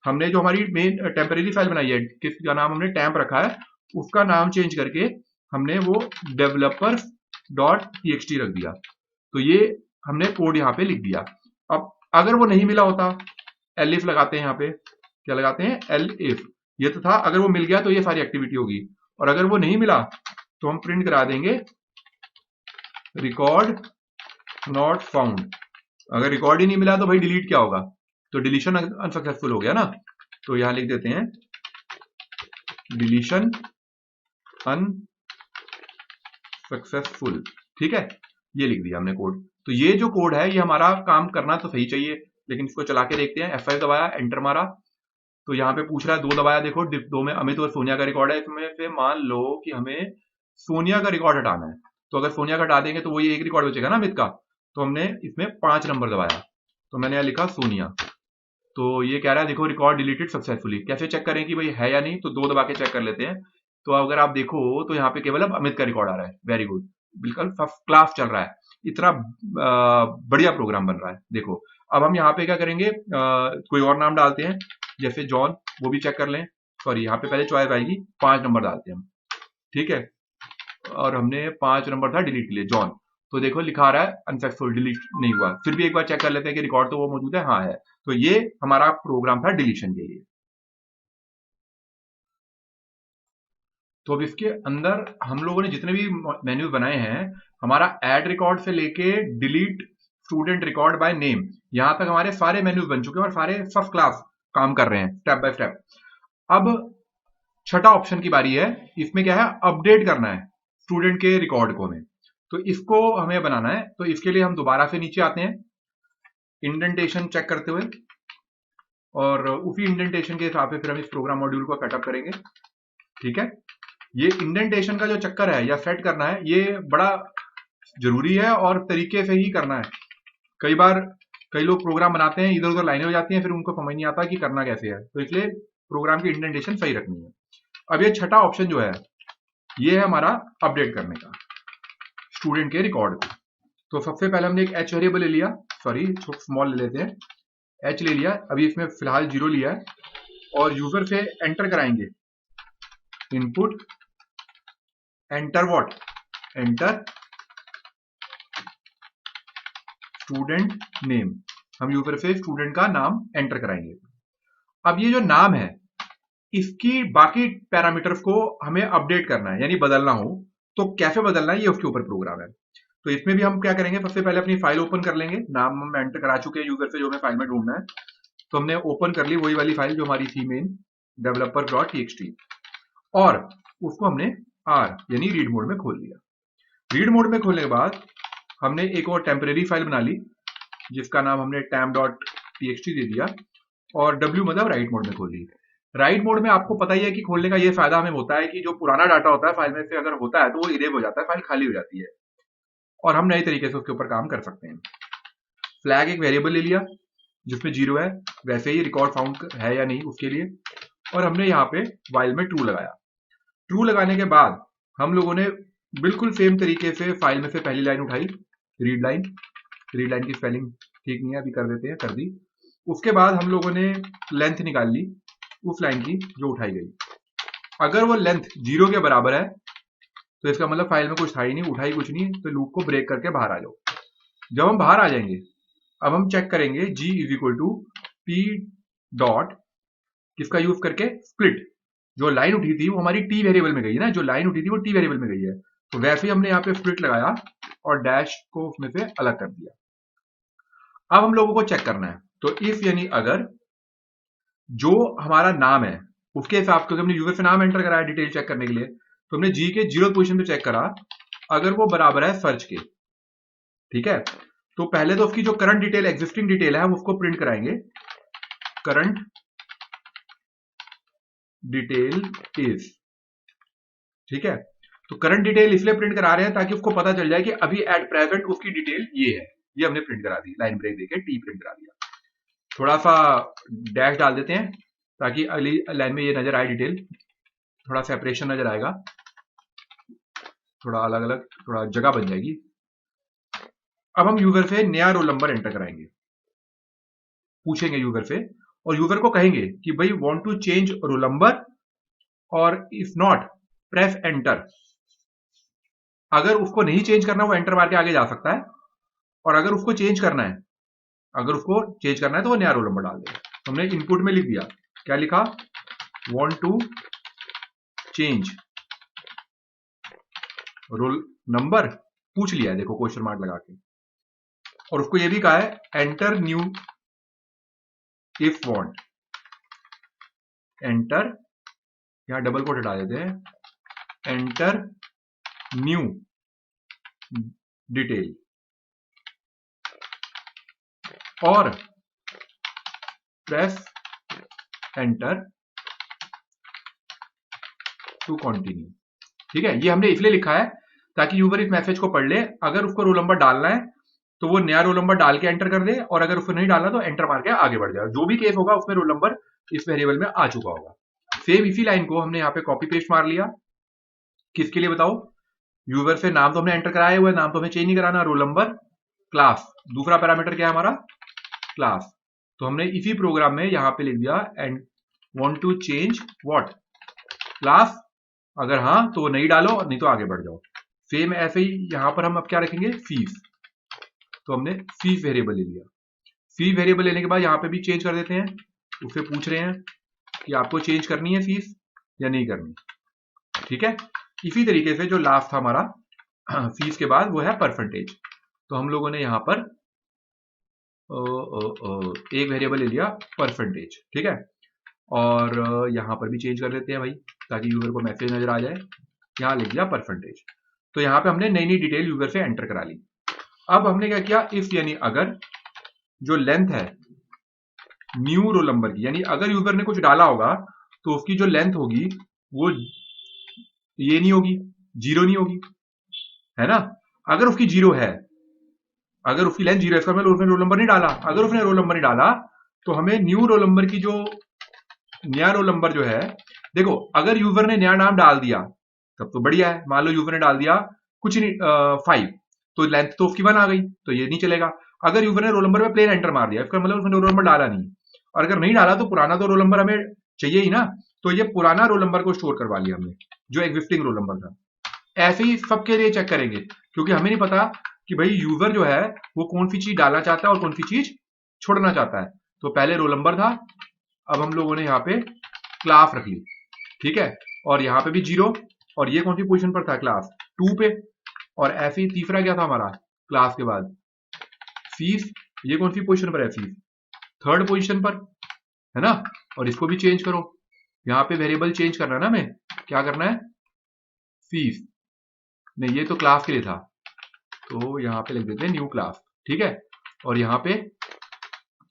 हमने जो हमारी मेन टेम्परेरी फाइल बनाई है किसका नाम हमने टैम्प रखा है उसका नाम चेंज करके हमने वो developers.txt रख दिया। तो ये हमने कोड यहाँ पे लिख दिया। अब अगर वो नहीं मिला होता, एलिफ लगाते हैं, यहाँ पे क्या लगाते हैं, एलिफ, ये तो था, अगर वो मिल गया तो ये सारी एक्टिविटी होगी, और अगर वो नहीं मिला तो हम प्रिंट करा देंगे रिकॉर्ड नॉट फाउंड। अगर रिकॉर्ड ही नहीं मिला तो भाई डिलीट क्या होगा, तो डिलीशन अनसक्सेसफुल हो गया ना। तो यहां लिख देते हैं डिलीशन अनसक्सेसफुल, ठीक है, ये लिख दिया हमने कोड। तो ये जो कोड है ये हमारा काम करना तो सही चाहिए, लेकिन इसको चला के देखते हैं। F5 दबाया, एंटर मारा, तो यहाँ पे पूछ रहा है 2 दबाया, देखो डिप 2 में अमित और सोनिया का रिकॉर्ड है, इसमें से मान लो कि हमें सोनिया का रिकॉर्ड हटाना है, तो अगर सोनिया का हटा देंगे तो वो ये एक रिकॉर्ड बचेगा ना अमित का, तो हमने इसमें 5 नंबर दबाया, तो मैंने यहाँ लिखा सोनिया। तो ये कह रहा है देखो रिकॉर्ड डिलीटेड सक्सेसफुली। कैसे चेक करें कि भाई है या नहीं, तो 2 दबा के चेक कर लेते हैं। तो अगर आप देखो तो यहाँ पे केवल अब अमित का रिकॉर्ड आ रहा है, वेरी गुड, बिल्कुल फर्स्ट क्लास चल रहा है, इतना बढ़िया प्रोग्राम बन रहा है। देखो अब हम यहाँ पे क्या करेंगे, कोई और नाम डालते हैं, जैसे जॉन, वो भी चेक कर लें। सॉरी, यहाँ पे पहले चॉइस आएगी, 5 नंबर डालते हैं हम, ठीक है, और हमने 5 नंबर था डिलीट के लिए जॉन, तो देखो लिखा आ रहा है अनसक्सेसफुल, डिलीट नहीं हुआ। फिर भी एक बार चेक कर लेते हैं कि रिकॉर्ड तो वो मौजूद है, हाँ है। तो ये हमारा प्रोग्राम था डिलीशन के लिए। तो अब इसके अंदर हम लोगों ने जितने भी मेन्यू बनाए हैं, हमारा ऐड रिकॉर्ड से लेके delete student record by name, यहां तक हमारे सारे मेन्यू बन चुके हैं और सारे फर्स्ट क्लास काम कर रहे हैं स्टेप बाय स्टेप। अब छठा ऑप्शन की बारी है, इसमें क्या है, अपडेट करना है स्टूडेंट के रिकॉर्ड को हमें, तो इसको हमें बनाना है। तो इसके लिए हम दोबारा से नीचे आते हैं, इंडेंटेशन चेक करते हुए, और उसी इंडेंटेशन के हिसाब से फिर हम इस प्रोग्राम मॉड्यूल को सेटअप करेंगे, ठीक है। ये इंडेंटेशन का जो चक्कर है या सेट करना है, ये बड़ा जरूरी है और तरीके से ही करना है। कई बार कई लोग प्रोग्राम बनाते हैं, इधर उधर लाइनें हो जाती हैं, फिर उनको समझ नहीं आता कि करना कैसे है, तो इसलिए प्रोग्राम की इंडेंटेशन सही रखनी है। अब ये छठा ऑप्शन जो है, ये है हमारा अपडेट करने का स्टूडेंट के रिकॉर्ड को। तो सबसे पहले हमने एक एच वेरिएबल ले लिया, सॉरी स्मॉल ले लेते हैं, एच ले लिया, अभी इसमें फिलहाल 0 लिया है, और यूजर से एंटर कराएंगे input, enter what, enter student name, हम यूजर से स्टूडेंट का नाम एंटर कराएंगे। अब ये जो नाम है, इसकी बाकी पैरामीटर्स को हमें अपडेट करना है, यानी बदलना हो, तो कैसे बदलना है ये उसके ऊपर प्रोग्राम है। तो इसमें भी हम क्या करेंगे, सबसे पहले अपनी फाइल ओपन कर लेंगे, नाम हम एंटर करा चुके हैं यूजर से, जो हमें फाइल में ढूंढना है, तो हमने ओपन कर ली वही वाली फाइल जो हमारी थी मेन developer.txt, और उसको हमने आर यानी रीड मोड में खोल लिया। रीड मोड में खोलने के बाद हमने एक और टेम्परेरी फाइल बना ली, जिसका नाम हमने temp.txt दे दिया, और W मतलब राइट मोड में खोल ली। राइट मोड में आपको पता ही है कि खोलने का ये फायदा हमें होता है कि जो पुराना डाटा होता है फाइल में से अगर होता है तो वो इरेज हो जाता है, फाइल खाली हो जाती है, और हम नए तरीके से उसके ऊपर काम कर सकते हैं। फ्लैग एक वेरिएबल ले लिया जिसमें 0 है, वैसे ही रिकॉर्ड फाउंड है या नहीं उसके लिए, और हमने यहाँ पे वाइल में ट्रू लगाया। ट्रू लगाने के बाद हम लोगों ने बिल्कुल सेम तरीके से फाइल में से पहली लाइन उठाई, रीड लाइन, रीड लाइन की स्पेलिंग ठीक नहीं है, अभी कर देते हैं, कर दी। उसके बाद हम लोगों ने लेंथ निकाल ली उस लाइन की जो उठाई गई, अगर वो लेंथ 0 के बराबर है तो इसका मतलब फाइल में कुछ था ही नहीं, उठाई कुछ नहीं, तो लूप को ब्रेक करके बाहर आ जाओ। जब हम बाहर आ जाएंगे, अब हम चेक करेंगे g is equal to P dot, किसका यूज करके, स्प्लिट, जो लाइन उठी थी वो हमारी टी वेरिएबल में गई है ना, जो लाइन उठी थी वो टी वेरिएबल में गई है, तो वैसे ही हमने यहाँ पे स्प्लिट लगाया और डैश को उसमें से अलग कर दिया। अब हम लोगों को चेक करना है, तो इफ यानी अगर जो हमारा नाम है उसके हिसाब से हमने यूजर से नाम एंटर कराया डिटेल चेक करने के लिए, तो हमने जी के 0 पोजीशन पे चेक करा, अगर वो बराबर है सर्च के, ठीक है, तो पहले तो उसकी जो करंट डिटेल एग्जिस्टिंग डिटेल है हम उसको प्रिंट कराएंगे, करंट डिटेल इज, ठीक है। तो करंट डिटेल इसलिए प्रिंट करा रहे हैं ताकि उसको पता चल जाए कि अभी एट प्रेजेंट उसकी डिटेल ये है, ये हमने प्रिंट करा दी, लाइन ब्रेक देके टी प्रिंट करा दिया। थोड़ा सा डैश डाल देते हैं ताकि अगली लाइन में ये नजर आए डिटेल, थोड़ा सेपरेशन नजर आएगा, थोड़ा अलग अलग, थोड़ा जगह बन जाएगी। अब हम यूजर से नया रोल नंबर एंटर कराएंगे, पूछेंगे यूजर से, और यूजर को कहेंगे कि भाई want to change roll number, और इफ नॉट प्रेस एंटर। अगर उसको नहीं चेंज करना वो एंटर मार के आगे जा सकता है, और अगर उसको चेंज करना है, अगर उसको चेंज करना है तो वो नया रोल नंबर डाल देगा। हमने इनपुट में लिख दिया, क्या लिखा, want to change roll number पूछ लिया है, देखो क्वेश्चन मार्क लगा के, और उसको ये भी कहा है enter new if want, enter, यहां डबल कोट हटा देते हैं, एंटर न्यू डिटेल और प्रेस एंटर टू कंटिन्यू। ठीक है, ये हमने इसलिए लिखा है ताकि यूजर इस मैसेज को पढ़ ले, अगर उसको रोल नंबर डालना है तो वो नया रोल नंबर डाल के एंटर कर दे, और अगर उसको नहीं डालना तो एंटर मार के आगे बढ़ जाए। जो भी केस होगा उसमें रोल नंबर इस वेरिएबल में आ चुका होगा। सेम इसी लाइन को हमने यहाँ पे कॉपी पेस्ट मार लिया, किसके लिए बताओ, यूजर से नाम तो हमने एंटर कराया हुआ है, नाम तो हमें चेंज नहीं कराना, रोल नंबर क्लास, दूसरा पैरामीटर क्या है हमारा क्लास, तो हमने इसी प्रोग्राम में यहाँ पे लिख दिया and want to change what class, अगर हाँ तो नहीं डालो, नहीं तो आगे बढ़ जाओ। सेम ऐसे ही यहाँ पर हम अब क्या रखेंगे फीस, तो हमने फीस वेरिएबल ले लिया, फीस वेरिएबल लेने के बाद यहाँ पे भी चेंज कर देते हैं, उससे पूछ रहे हैं कि आपको चेंज करनी है फीस या नहीं करनी। ठीक है, इसी तरीके से जो लास्ट था हमारा फीस के बाद वो है परसेंटेज, तो हम लोगों ने यहाँ पर एक वेरिएबल ले लिया परसेंटेज। ठीक है, और यहाँ पर भी चेंज कर देते हैं भाई ताकि यूजर को मैसेज नजर आ जाए, यहाँ लिख दिया परसेंटेज। तो यहाँ पे हमने नई नई डिटेल यूजर से एंटर करा ली। अब हमने क्या किया, इफ यानी अगर जो लेंथ है न्यू रोल नंबर की, यानी अगर यूजर ने कुछ डाला होगा तो उसकी जो लेंथ होगी वो ये नहीं होगी, जीरो नहीं होगी, है ना। अगर उसकी जीरो है, अगर उसकी लेंथ जीरो है, इसका मतलब उसने रोल नंबर नहीं डाला, अगर उसने रोल नंबर नहीं डाला तो हमें न्यू रोल नंबर की जो नया रोल नंबर जो है, देखो अगर यूजर ने नया नाम डाल दिया तब तो बढ़िया है, मान लो यूजर ने डाल दिया कुछ नहीं 5, तो लेंथ तो उसकी 1 आ गई, तो ये नहीं चलेगा। अगर यूजर ने रोल नंबर में प्लेन एंटर मार दिया, इसका मतलब उसने रोल नंबर डाला नहीं, और अगर नहीं डाला तो पुराना तो रोल नंबर हमें चाहिए ही ना, तो ये पुराना रोल नंबर को स्टोर करवा लिया हमने जो एग्जिस्टिंग रोल नंबर था। ऐसे ही सबके लिए चेक करेंगे, क्योंकि हमें नहीं पता कि भाई यूजर जो है वो कौन सी चीज डालना चाहता है और कौन सी चीज छोड़ना चाहता है। तो पहले रोल नंबर था, अब हम लोगों ने यहाँ पे क्लास रख ली, ठीक है, और यहाँ पे भी जीरो, और ये कौन सी पोजीशन पर था क्लास 2 पे, और ऐसे ही तीसरा क्या था हमारा क्लास के बाद फीस, ये कौन सी पोजीशन पर है फीस 3rd पोजीशन पर, है ना। और इसको भी चेंज करो, यहाँ पे वेरिएबल चेंज करना है ना, हमें क्या करना है फीस, नहीं ये तो क्लास के लिए था, तो यहाँ पे लिख देते हैं न्यू क्लास। ठीक है, और यहाँ पे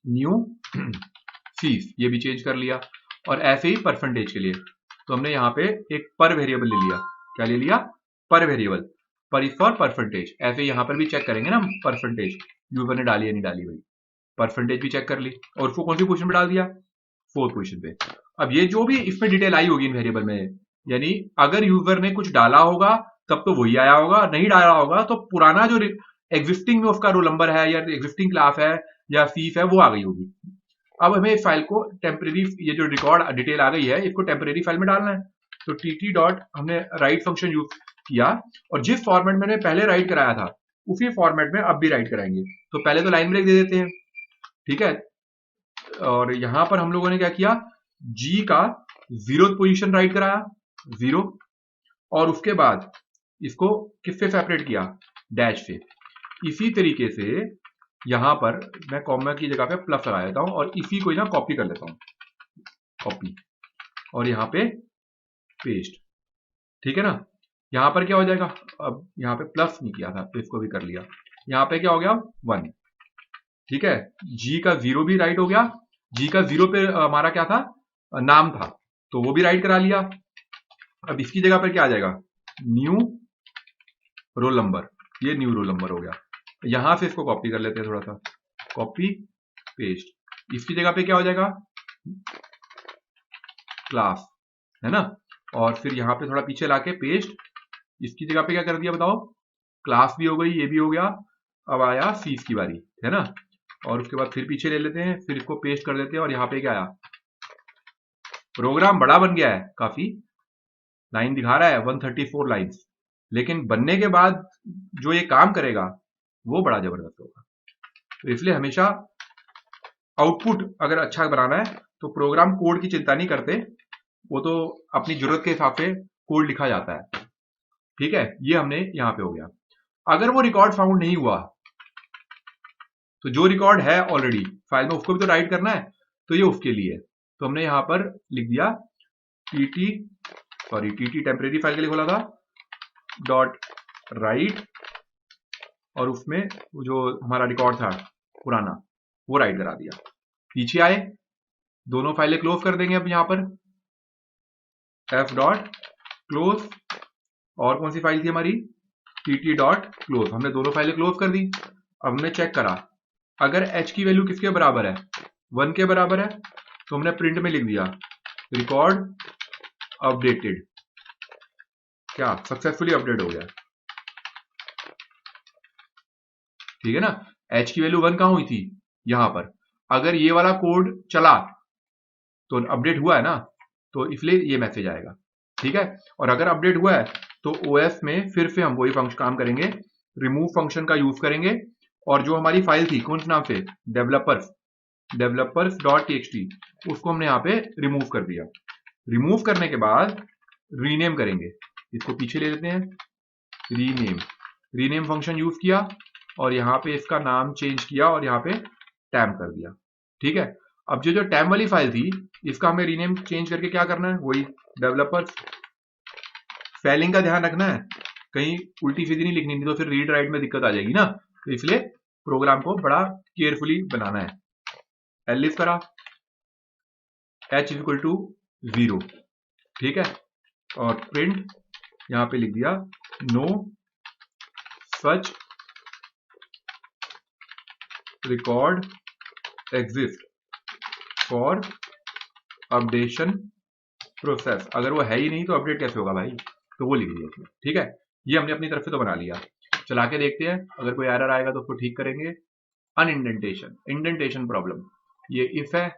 न्यू फीस, ये भी चेंज कर लिया, और ऐसे ही परसेंटेज के लिए तो हमने यहाँ पे एक पर वेरिएबल ले लिया, क्या ले लिया पर वेरिएबल, पर इज फॉर परसेंटेज। ऐसे यहाँ पर भी चेक करेंगे ना परसेंटेज यूजर ने डाली या नहीं डाली, भाई परसेंटेज भी चेक कर ली, और उसको कौन सी पोजीशन पे डाल दिया 4th पोजीशन पे। अब ये जो भी इसमें डिटेल आई होगी इन वेरिएबल में, यानी अगर यूजर ने कुछ डाला होगा तब तो वही आया होगा, नहीं डाला होगा तो पुराना जो एग्जिस्टिंग में उसका रोल नंबर है या एग्जिस्टिंग क्लास है या फीस है वो आ गई होगी। अब हमें इस फाइल को टेम्परेरी, ये जो रिकॉर्ड डिटेल आ गई है इसको टेम्परेरी फाइल में डालना है, तो टी डॉट हमने राइट फंक्शन यूज किया, और जिस फॉर्मेट मैंने पहले राइट कराया था उसी फॉर्मेट में अब भी राइट कराएंगे। तो पहले तो लाइन ब्रेक दे देते हैं, ठीक है, और यहां पर हम लोगों ने क्या किया, जी का 0th पोजीशन राइट कराया 0, और उसके बाद इसको किससे सेपरेट किया डैश से। इसी तरीके से यहां पर मैं कॉमा की जगह पे प्लस लगा देता हूं, और इसी को ना कॉपी कर लेता हूं, कॉपी, और यहाँ पे पेस्ट। ठीक है ना, यहां पर क्या हो जाएगा, अब यहाँ पे प्लस नहीं किया था तो इसको भी कर लिया, यहाँ पे क्या हो गया 1। ठीक है, जी का 0 भी राइट हो गया, जी का 0 पे हमारा क्या था नाम था, तो वो भी राइट करा लिया। अब इसकी जगह पर क्या आ जाएगा न्यू रोल नंबर, ये न्यू रोल नंबर हो गया। यहां से इसको कॉपी कर लेते हैं, थोड़ा सा कॉपी पेस्ट, इसकी जगह पे क्या हो जाएगा क्लास, है ना, और फिर यहाँ पे थोड़ा पीछे लाके पेस्ट, इसकी जगह पे क्या कर दिया बताओ क्लास भी हो गई, ये भी हो गया। अब आया फीस की बारी, है ना, और उसके बाद फिर पीछे ले लेते हैं, फिर इसको पेस्ट कर देते हैं, और यहाँ पे क्या आया प्रोग्राम बड़ा बन गया है काफी, लाइन दिखा रहा है 134 लाइन्स, लेकिन बनने के बाद जो ये काम करेगा वो बड़ा जबरदस्त होगा। तो इसलिए हमेशा आउटपुट अगर अच्छा बनाना है तो प्रोग्राम कोड की चिंता नहीं करते, वो तो अपनी जरूरत के हिसाब से कोड लिखा जाता है। ठीक है, ये हमने यहाँ पे हो गया। अगर वो रिकॉर्ड फाउंड नहीं हुआ तो जो रिकॉर्ड है ऑलरेडी फाइल में उसको भी तो राइट करना है, तो ये उसके लिए तो हमने यहाँ पर लिख दिया टी टेम्परेरी फाइल के लिए खोला था डॉट राइट, और उसमें जो हमारा रिकॉर्ड था पुराना वो राइट करा दिया। पीछे आए, दोनों फाइलें क्लोज कर देंगे अब यहाँ पर f डॉट क्लोज, और कौन सी फाइल थी हमारी टी डॉट क्लोज, हमने दोनों फाइलें क्लोज कर दी। अब हमने चेक करा अगर h की वैल्यू किसके बराबर है, 1 के बराबर है, तो हमने प्रिंट में लिख दिया रिकॉर्ड अपडेटेड, क्या सक्सेसफुली अपडेट हो गया। ठीक है ना, h की वैल्यू 1 कहां हुई थी, यहां पर। अगर ये वाला कोड चला तो अपडेट हुआ है ना, तो इसलिए ये मैसेज आएगा। ठीक है, और अगर अपडेट हुआ है तो OS में फिर से हम वही फंक्शन काम करेंगे, रिमूव फंक्शन का यूज करेंगे, और जो हमारी फाइल थी कौन से नाम से, डेवलपर्स डॉट टीएक्सटी, उसको हमने यहाँ पे रिमूव कर दिया। रिमूव करने के बाद रीनेम करेंगे, इसको पीछे ले लेते हैं, रीनेम फंक्शन यूज किया और यहाँ पे इसका नाम चेंज किया और यहाँ पे टैम कर दिया। ठीक है, अब जो टैम वाली फाइल थी इसका हमें रीनेम चेंज करके क्या करना है, वही डेवलपर्स। स्पेलिंग का ध्यान रखना है, कहीं उल्टी सीधी नहीं लिखनी, नहीं तो फिर रीड राइट में दिक्कत आ जाएगी ना, तो इसलिए प्रोग्राम को बड़ा केयरफुली बनाना है। एलिफ करा h इक्वल टू 0, ठीक है, और प्रिंट यहाँ पे लिख दिया no such record exist for updation process. अगर वो है ही नहीं तो अपडेट कैसे होगा भाई, तो वो लिख दिया उसमें। ठीक है, ये हमने अपनी तरफ से तो बना लिया। चला के देखते हैं, अगर कोई एरर आएगा तो उसको ठीक करेंगे। अनइंडेंटेशन, इंडेंटेशन प्रॉब्लम, ये इफ है,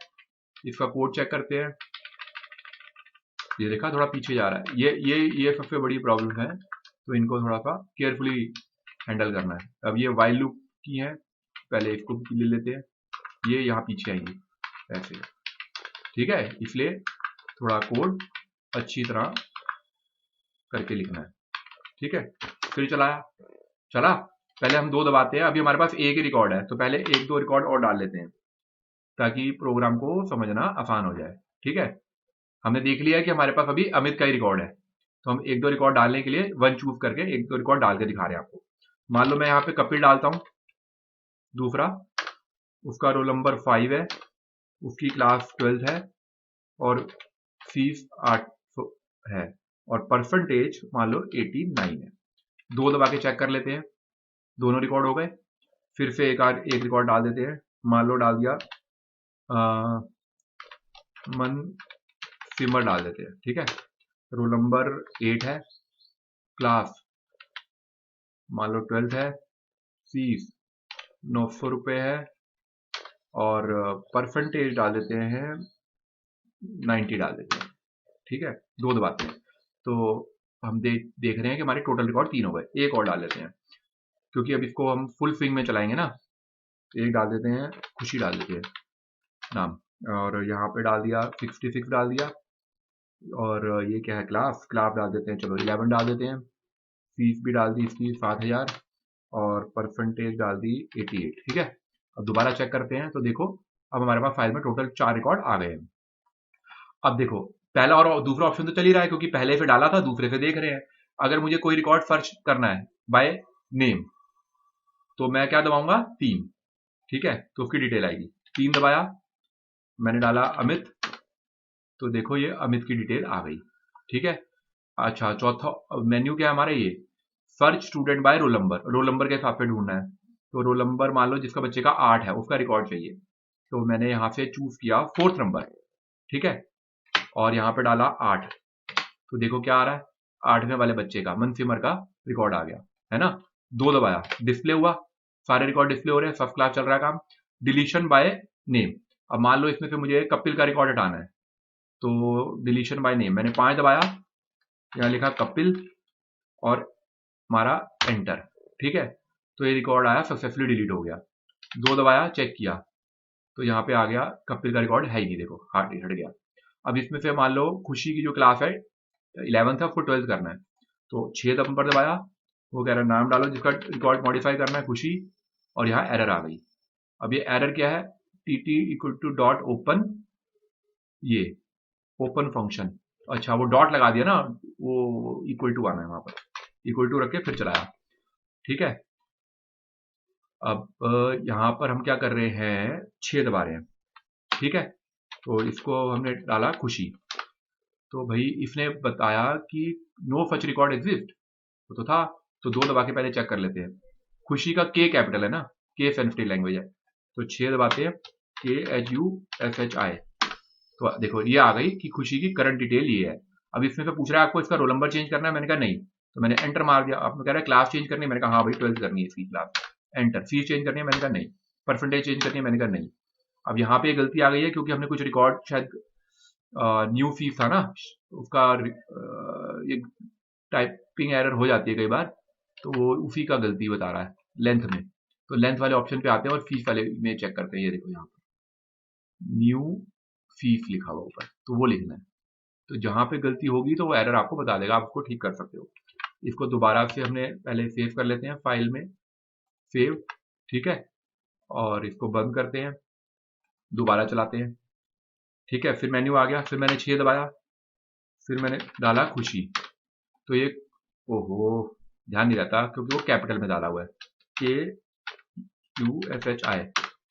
इसका कोड चेक करते हैं। ये देखा थोड़ा पीछे जा रहा है, ये सबसे बड़ी प्रॉब्लम है, तो इनको थोड़ा सा केयरफुली हैंडल करना है। अब ये वाइल लूप की है, पहले इसको ले लेते हैं, ये यहाँ पीछे आएंगे ऐसे। ठीक है, इसलिए थोड़ा कोड अच्छी तरह करके लिखना है। ठीक है, फिर चला, पहले हम 2 दबाते हैं। अभी हमारे पास एक ही रिकॉर्ड है, तो पहले 1-2 रिकॉर्ड और डाल लेते हैं ताकि प्रोग्राम को समझना आसान हो जाए। ठीक है, हमने देख लिया है कि हमारे पास अभी अमित का ही रिकॉर्ड है, तो हम 1-2 रिकॉर्ड डालने के लिए 1 चूज करके 1-2 रिकॉर्ड डाल के दिखा रहे हैं आपको। मान लो मैं यहाँ पे कपिल डालता हूँ, दूसरा, उसका रोल नंबर 5 है, उसकी क्लास 12 है और फीस 800 है, और परसेंटेज मान लो 89 है। 2 दबा के चेक कर लेते हैं, दोनों रिकॉर्ड हो गए। फिर से एक रिकॉर्ड डाल देते हैं, मान लो डाल दिया मन सिमर डाल देते हैं। ठीक है, रोल नंबर 8 है, क्लास मान लो 12 है, फीस 900 रुपये है, और परसेंटेज डाल देते हैं 90 डाल देते हैं। ठीक है, 2 दबाते हैं, तो हम देख रहे हैं कि हमारे टोटल रिकॉर्ड 3 हो गए। एक और डाल देते हैं, क्योंकि अब इसको हम फुल स्विंग में चलाएंगे ना। एक डाल देते हैं, खुशी डाल देते हैं नाम, और यहाँ पे डाल दिया 66 डाल दिया, और ये क्या है, क्लास डाल देते हैं, चलो 11 डाल देते हैं। फीस भी डाल दी इसकी 7000, और परसेंटेज डाल दी 88। ठीक है, अब दोबारा चेक करते हैं, तो देखो अब हमारे पास फाइल में टोटल 4 रिकॉर्ड आ गए हैं। अब देखो पहला और दूसरा ऑप्शन तो चल ही रहा है, क्योंकि पहले से डाला था, दूसरे से देख रहे हैं। अगर मुझे कोई रिकॉर्ड सर्च करना है बाय नेम, तो मैं क्या दबाऊंगा, 3। ठीक है, तो उसकी डिटेल आएगी। 3 दबाया, मैंने डाला अमित, तो देखो ये अमित की डिटेल आ गई। ठीक है, अच्छा, चौथा मेन्यू क्या है हमारा, ये search student by roll number के हिसाब से ढूंढना है। तो रोल नंबर मान लो जिसका बच्चे का 8 है, उसका रिकॉर्ड चाहिए, तो मैंने यहाँ से चूज किया 4th नंबर। ठीक है, और यहाँ पे डाला 8, तो देखो क्या आ रहा है, 8वें वाले बच्चे का, मनसिमर का रिकॉर्ड आ गया, है ना। 2 दबाया, डिस्प्ले हुआ, सारे रिकॉर्ड डिस्प्ले हो रहे हैं, फर्स्ट क्लास चल रहा है काम। डिलीशन बाय नेम, अब मान लो इसमें से मुझे कपिल का रिकॉर्ड हटाना है, तो डिलीशन बाय नेम, मैंने 5 दबाया, यहाँ लिखा कपिल और मारा एंटर। ठीक है, तो ये रिकॉर्ड आया, सक्सेसफुली डिलीट हो गया। 2 दबाया, चेक किया, तो यहाँ पे आ गया कपिल का रिकॉर्ड है ही नहीं, देखो हट गया। अब इसमें से मान लो खुशी की जो क्लास है 11th है, उसको 12th करना है, तो 6 नंबर दबाया, वो कह रहा है नाम डालो जिसका रिकॉर्ड मॉडिफाई करना है खुशी, और यहाँ एरर आ गई। अब ये एरर क्या है, T equal to dot open, ये ओपन फंक्शन, अच्छा वो डॉट लगा दिया ना, वो इक्वल टू आना है वहां पर, इक्वल टू रख के फिर चलाया, ठीक है। अब यहाँ पर हम क्या कर रहे हैं, 6 दबा रहे हैं, ठीक है। तो इसको हमने डाला खुशी, तो भाई इसने बताया कि नो सच रिकॉर्ड एग्जिस्ट, तो था, तो 2 दबा के पहले चेक कर लेते हैं। खुशी का के कैपिटल है ना, के सेंसिटिव लैंग्वेज है, तो 6 दबाते हैं, KHUSHI, तो देखो ये आ गई कि खुशी की करंट डिटेल ये है। अब इसमें से पूछ रहा है आपको इसका रोल नंबर चेंज करना है, मैंने कहा नहीं, तो मैंने एंटर मार दिया। आपने कह रहा है क्लास चेंज करनी है, मैंने कहा हाँ भाई 12th करनी है इसकी क्लास, एंटर। फीस चेंज करनी है, मैंने कहा नहीं। परसेंटेज चेंज करनी है, मैंने कहा नहीं। अब यहाँ पे गलती आ गई है क्योंकि हमने कुछ रिकॉर्ड शायद न्यू फीस था ना उसका, ये टाइपिंग एरर हो जाती है कई बार, तो वो उसी का गलती बता रहा है लेंथ में। तो लेंथ वाले ऑप्शन पे आते हैं और फीस वाले में चेक करते हैं। ये देखो यहाँ पर न्यू फीस लिखा हुआ ऊपर, तो वो लिखना है। तो जहां पे गलती होगी तो वो एरर आपको बता देगा, आप उसको ठीक कर सकते हो। इसको दोबारा से हमने पहले सेव कर लेते हैं फाइल में, सेव, ठीक है, और इसको बंद करते हैं, दोबारा चलाते हैं, ठीक है। फिर मेन्यू आ गया, फिर मैंने 6 दबाया, फिर मैंने डाला खुशी, तो ये ओहो ध्यान नहीं रहता क्योंकि वो कैपिटल में डाला हुआ है, KUSHI,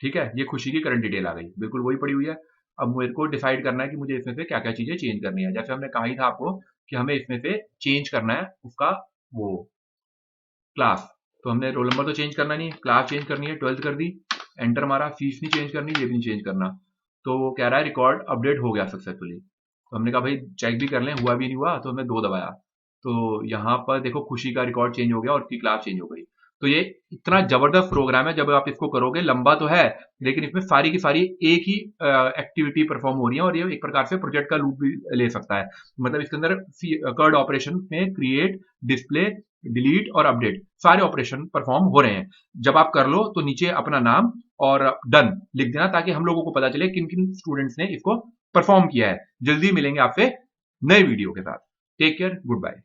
ठीक है। ये खुशी की करंट डिटेल आ गई, बिल्कुल वही पड़ी हुई है। अब मेरे को डिसाइड करना है कि मुझे इसमें से क्या क्या चीजें चेंज करनी है। जैसे हमने कहा ही था आपको कि हमें इसमें से चेंज करना है उसका वो क्लास, तो हमने रोल नंबर तो चेंज करना नहीं, क्लास चेंज करनी है, 12th कर दी, एंटर मारा। फीस नहीं चेंज करनी, ये भी नहीं चेंज करना, तो वो कह रहा है रिकॉर्ड अपडेट हो गया सक्सेसफुली। तो हमने कहा भाई चेक भी कर लें, हुआ भी नहीं हुआ, तो हमने 2 दबाया, तो यहाँ पर देखो खुशी का रिकॉर्ड चेंज हो गया और उसकी क्लास चेंज हो गई। तो ये इतना जबरदस्त प्रोग्राम है, जब आप इसको करोगे, लंबा तो है लेकिन इसमें सारी की सारी एक ही एक्टिविटी परफॉर्म हो रही है, और ये एक प्रकार से प्रोजेक्ट का लूप भी ले सकता है। मतलब इसके अंदर कर्ड ऑपरेशन में क्रिएट, डिस्प्ले, डिलीट और अपडेट सारे ऑपरेशन परफॉर्म हो रहे हैं। जब आप कर लो तो नीचे अपना नाम और डन लिख देना, ताकि हम लोगों को पता चले किन किन स्टूडेंट्स ने इसको परफॉर्म किया है। जल्दी मिलेंगे आपसे नए वीडियो के साथ। Take care, good bye.